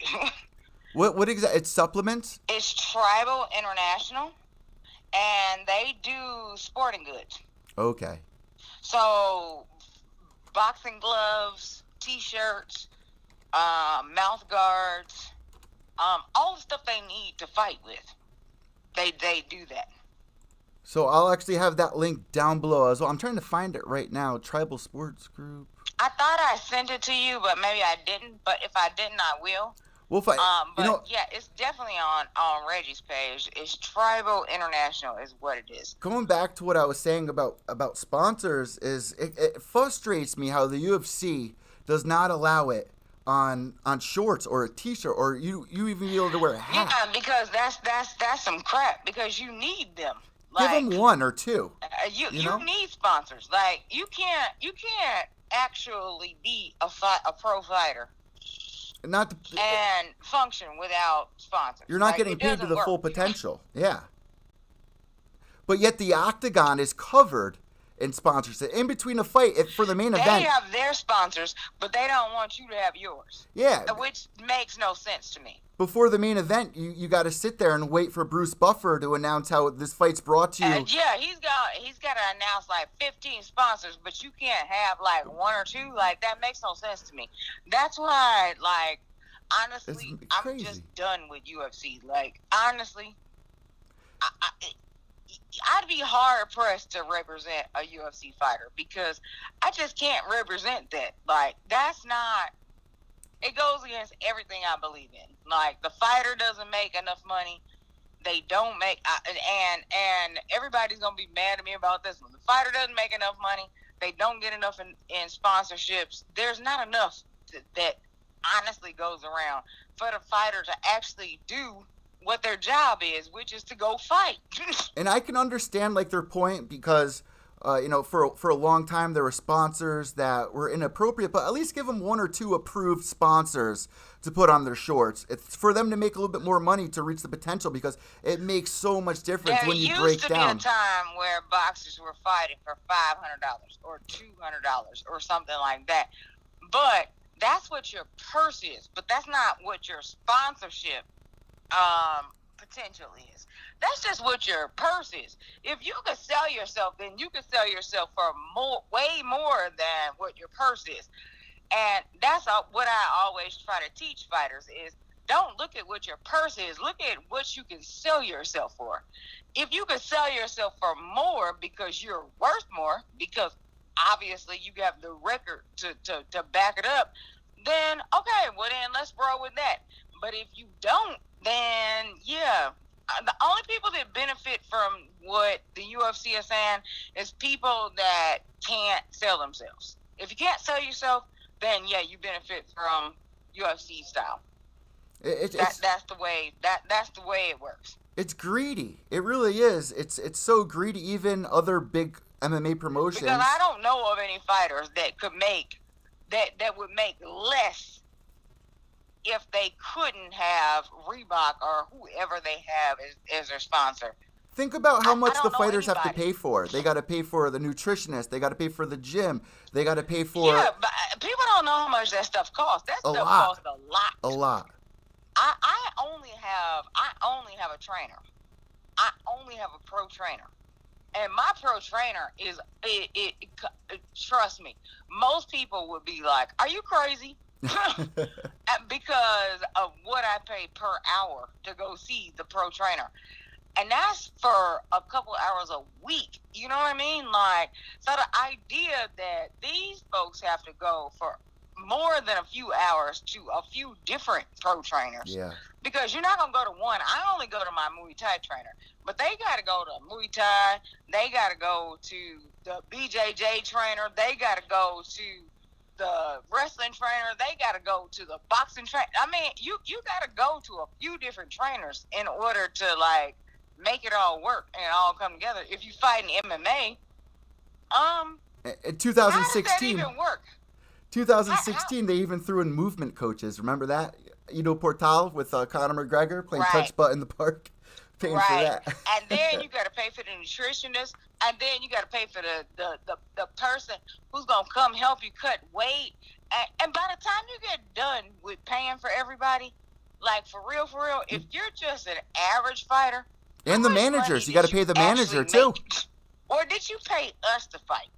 What exactly? It's supplements? It's Tribal International, and they do sporting goods. Okay. So, boxing gloves, T-shirts, mouth guards, all the stuff they need to fight with. They do that. So I'll actually have that link down below as well. I'm trying to find it right now. Tribal Sports Group. I thought I sent it to you, but maybe I didn't. But if I didn't, I will. We'll find. Yeah, it's definitely on Reggie's page. It's Tribal International is what it is. Going back to what I was saying about sponsors, is it frustrates me how the UFC does not allow it on shorts or a T-shirt, or you even be able to wear a hat. Yeah, because that's some crap, because you need them. Give them one or two. You need sponsors. Like, you can't actually be a pro fighter and function without sponsors. You're not getting paid to the full potential. Yeah. But yet the octagon is covered in sponsorship. In between a fight, for the main event, they have their sponsors, but they don't want you to have yours. Yeah. Which makes no sense to me. Before the main event, you got to sit there and wait for Bruce Buffer to announce how this fight's brought to you. Yeah, he's got to announce like 15 sponsors, but you can't have like one or two. Like, that makes no sense to me. That's why, like, honestly, I'm just done with UFC. Like, honestly, I'd be hard pressed to represent a UFC fighter, because I just can't represent that. Like, that's not. It goes against everything I believe in. Like, the fighter doesn't make enough money. They don't make, and everybody's gonna be mad at me about this one. The fighter doesn't make enough money. They don't get enough in sponsorships. There's not enough that honestly goes around for the fighter to actually do what their job is, which is to go fight. And I can understand, like, their point, because For a long time there were sponsors that were inappropriate, but at least give them one or two approved sponsors to put on their shorts. It's for them to make a little bit more money to reach the potential, because it makes so much difference when you break down. There used to be a time where boxers were fighting for $500 or $200 or something like that. But that's what your purse is. But that's not what your sponsorship potential is. That's just what your purse is. If you could sell yourself, then you could sell yourself for way more than what your purse is. And that's what I always try to teach fighters is, don't look at what your purse is. Look at what you can sell yourself for. If you can sell yourself for more because you're worth more, because obviously you have the record to back it up, then okay, well then let's roll with that. But if you don't, then yeah. The only people that benefit from what the UFC is saying is people that can't sell themselves. If you can't sell yourself, then yeah, you benefit from UFC style. That's the way it works. It's greedy. It really is. It's so greedy. Even other big MMA promotions. Because I don't know of any fighters that could make that would make less if they couldn't have Reebok or whoever they have as their sponsor. Think about how much the fighters have to pay for. They got to pay for the nutritionist. They got to pay for the gym. They got to pay for... Yeah, but people don't know how much that stuff costs. That stuff costs a lot. A lot. I only have a trainer. I only have a pro trainer. And my pro trainer is, trust me, most people would be like, are you crazy? Because of what I pay per hour to go see the pro trainer. And that's for a couple hours a week. You know what I mean? Like, so the idea that these folks have to go for more than a few hours to a few different pro trainers. Yeah. Because you're not going to go to one. I only go to my Muay Thai trainer. But they got to go to Muay Thai. They got to go to the BJJ trainer. They got to go to the wrestling trainer. They got to go to the boxing trainer. I mean, you got to go to a few different trainers in order to, like, make it all work and all come together. If you fight in MMA, in 2016, how does that even work? 2016, they even threw in movement coaches. Remember that? Ido Portal with Conor McGregor playing touch butt in the park, paying for that. And then you got to pay for the nutritionist, and then you got to pay for the person who's gonna come help you cut weight. And by the time you get done with paying for everybody, like for real, if you're just an average fighter, and the managers, you got to pay the manager too. Or did you pay us to fight?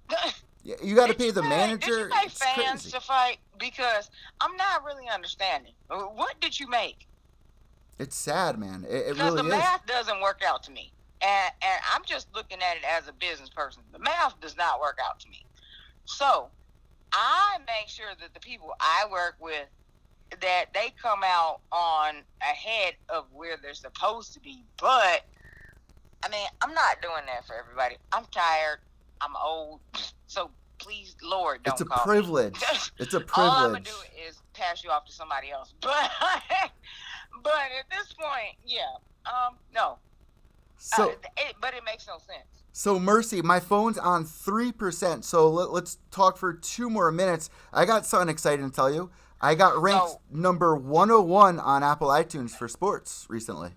Yeah, you got to pay the manager. Did you pay fans to fight? Because I'm not really understanding. What did you make? It's sad, man. It really is. Because the math doesn't work out to me. And I'm just looking at it as a business person. The math does not work out to me. So I make sure that the people I work with, that they come out on ahead of where they're supposed to be. But, I mean, I'm not doing that for everybody. I'm tired. I'm old. So please, Lord, don't call me. It's a privilege. All I'm going to do is pass you off to somebody else. But at this point, yeah, no. So, but it makes no sense. So, Mercy, my phone's on 3%. So let's talk for 2 more minutes. I got something exciting to tell you. I got ranked number 101 on Apple iTunes for sports recently.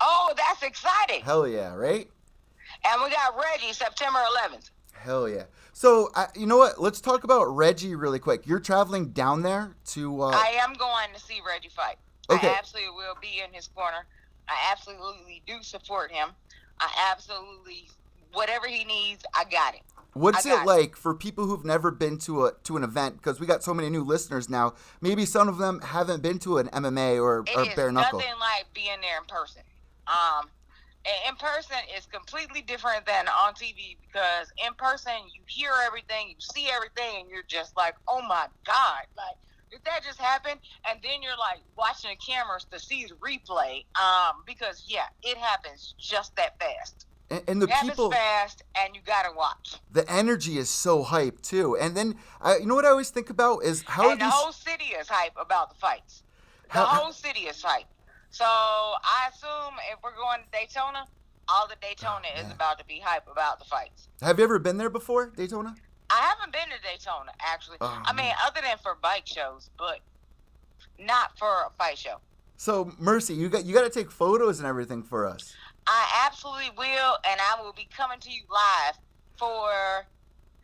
Oh, that's exciting. Hell yeah, right? And we got Reggie September 11th. Hell yeah. So, you know what? Let's talk about Reggie really quick. You're traveling down there to... I am going to see Reggie fight. Okay. I absolutely will be in his corner. I absolutely do support him. I absolutely... Whatever he needs, I got it. What's it like for people who've never been to an event? Because we got so many new listeners now. Maybe some of them haven't been to an MMA or bare knuckle. It's nothing like being there in person. In person is completely different than on TV, because in person you hear everything, you see everything, and you're just like, oh my God, like, did that just happen? And then you're like watching the cameras to see the replay, because yeah, it happens just that fast. And the people, fast, and you gotta watch. The energy is so hype too. And then, you know what I always think about is how the whole city is hype about the fights. The whole city is hype. So I assume if we're going to Daytona, all the Daytona is about to be hype about the fights. Have you ever been there before, Daytona? I haven't been to Daytona, actually. I mean, other than for bike shows, but not for a fight show. So, Mercy, you got to take photos and everything for us. I absolutely will, and I will be coming to you live for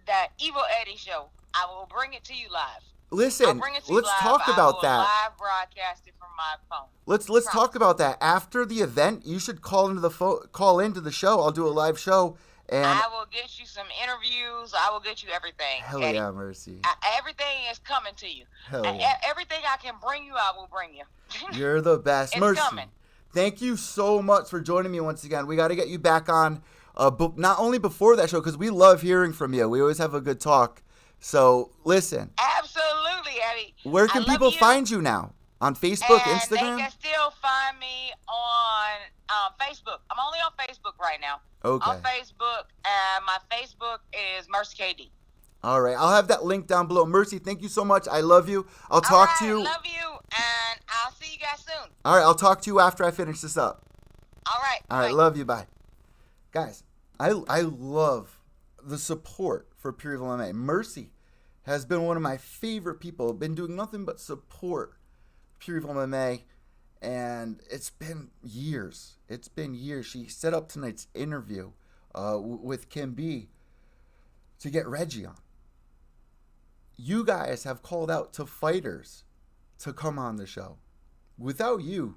that Evil Eddie show. I will bring it to you live. Listen, let's talk about that. Live broadcast it from my phone. Let's talk about that after the event. You should call into the show. I'll do a live show, and I will get you some interviews. I will get you everything. Hell Eddie. yeah, Mercy. Everything is coming to you. Hell yeah. Everything I can bring you, I will bring you. You're the best, It's Mercy. coming. Thank you so much for joining me once again. We got to get you back on, but not only before that show, because we love hearing from you. We always have a good talk. So listen. Absolutely, Eddie. Where can people find you now? On Facebook, and Instagram? They can still find me on Facebook. I'm only on Facebook right now. Okay. On Facebook, and my Facebook is Mercy KD. All right. I'll have that link down below. Mercy, thank you so much. I love you. I'll talk to you. I love you, and I'll see you guys soon. All right. I'll talk to you after I finish this up. All right. All right. Love you. Bye. Guys, I love the support for Pure Evil MMA. Mercy has been one of my favorite people. Been doing nothing but support Pure Evil MMA, and it's been years. It's been years. She set up tonight's interview with Kim B to get Reggie on. You guys have called out to fighters to come on the show. Without you,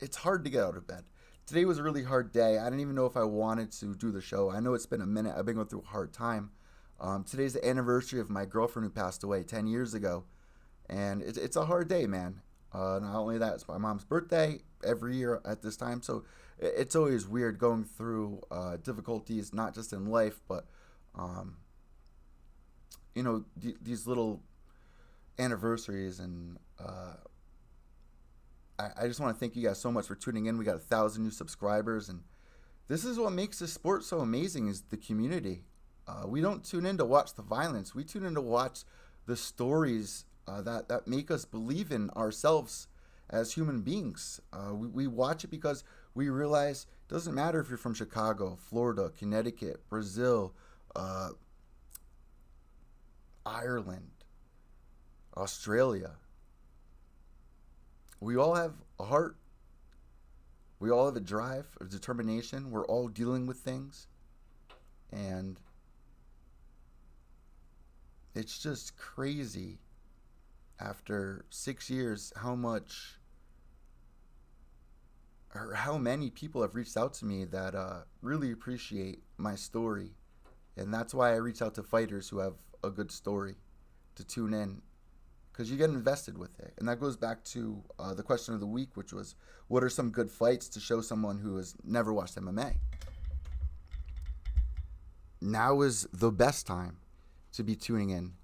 it's hard to get out of bed. Today was a really hard day. I didn't even know if I wanted to do the show. I know it's been a minute. I've been going through a hard time. Today's the anniversary of my girlfriend who passed away 10 years ago. And it's a hard day, man. Not only that, it's my mom's birthday every year at this time. So it's always weird going through difficulties, not just in life, but, these little anniversaries. And I just want to thank you guys so much for tuning in. We got 1,000 new subscribers, and this is what makes this sport so amazing, is the community. We don't tune in to watch the violence. We tune in to watch the stories that make us believe in ourselves as human beings. We watch it because we realize it doesn't matter if you're from Chicago, Florida, Connecticut, Brazil, Ireland, Australia. We all have a heart. We all have a drive, a determination. We're all dealing with things. And it's just crazy after 6 years how many people have reached out to me that really appreciate my story. And that's why I reach out to fighters who have a good story to tune in, because you get invested with it. And that goes back to the question of the week, which was, what are some good fights to show someone who has never watched MMA? Now is the best time to be tuning in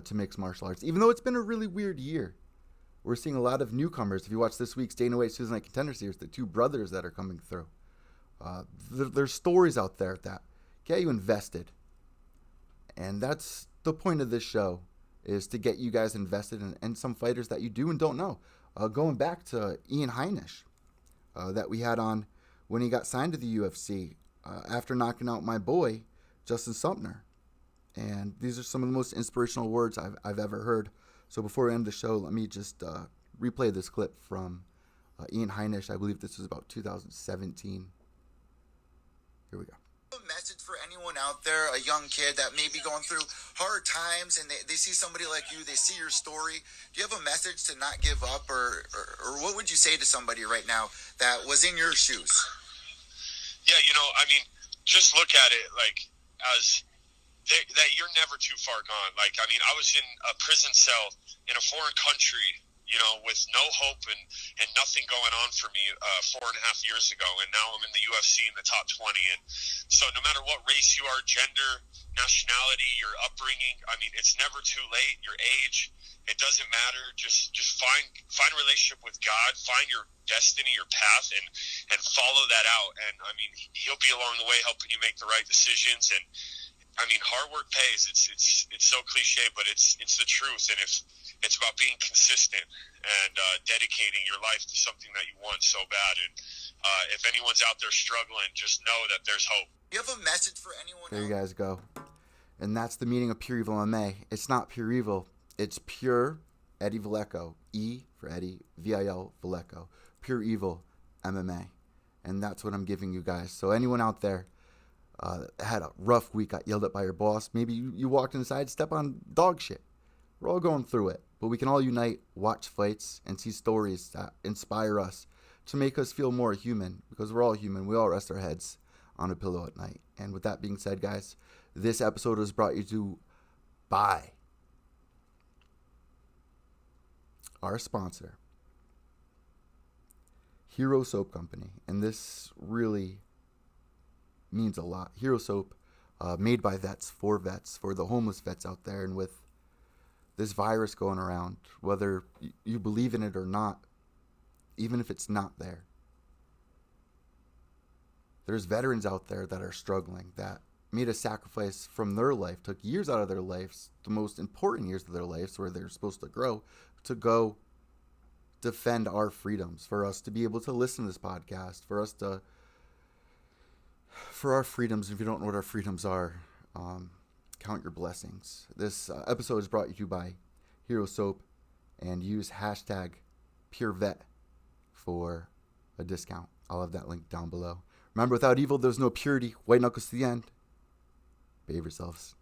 to mixed martial arts. Even though it's been a really weird year, we're seeing a lot of newcomers. If you watch this week's Dana White Susan Knight Contender Series, the two brothers that are coming through, there's stories out there that get you invested. And that's the point of this show, is to get you guys invested in some fighters that you do and don't know. Going back to Ian Heinisch, that we had on when he got signed to the UFC after knocking out my boy, Justin Sumner. And these are some of the most inspirational words I've ever heard. So before we end the show, let me just replay this clip from Ian Heinisch. I believe this was about 2017. Here we go. A message for anyone out there, a young kid that may be going through hard times, and they see somebody like you, they see your story. Do you have a message to not give up, or what would you say to somebody right now that was in your shoes? Yeah, just look at it like as that you're never too far gone. Like, I was in a prison cell in a foreign country, with no hope and nothing going on for me 4.5 years ago, and now I'm in the UFC in the top 20. And so no matter what race you are, gender, nationality, your upbringing, it's never too late. Your age, it doesn't matter. Just find a relationship with God, find your destiny, your path, and follow that out. And He'll be along the way helping you make the right decisions. And I mean, hard work pays. It's so cliche, but it's the truth. And if it's about being consistent and dedicating your life to something that you want so bad. And if anyone's out there struggling, just know that there's hope. Do you have a message for anyone There else? you guys go. And that's the meaning of Pure Evil MMA. It's not pure evil. It's pure Eddie Veleco. E for Eddie, VIL Veleco. Pure Evil MMA. And that's what I'm giving you guys. So anyone out there had a rough week, got yelled at by your boss, maybe you walked inside, step on dog shit. We're all going through it. But we can all unite, watch fights, and see stories that inspire us to make us feel more human. Because we're all human. We all rest our heads on a pillow at night. And with that being said, guys, this episode was brought you to by our sponsor, Hero Soap Company. And this really means a lot. Hero Soap, made by vets, for the homeless vets out there. And with this virus going around, whether you believe in it or not, even if it's not there, there's veterans out there that are struggling, that made a sacrifice from their life, took years out of their lives, the most important years of their lives where they're supposed to grow, to go defend our freedoms, for us to be able to listen to this podcast, for our freedoms. If you don't know what our freedoms are, count your blessings. This episode is brought to you by Hero Soap, and use hashtag PureVet for a discount. I'll have that link down below. Remember, without evil, there's no purity. White knuckles to the end. Behave yourselves.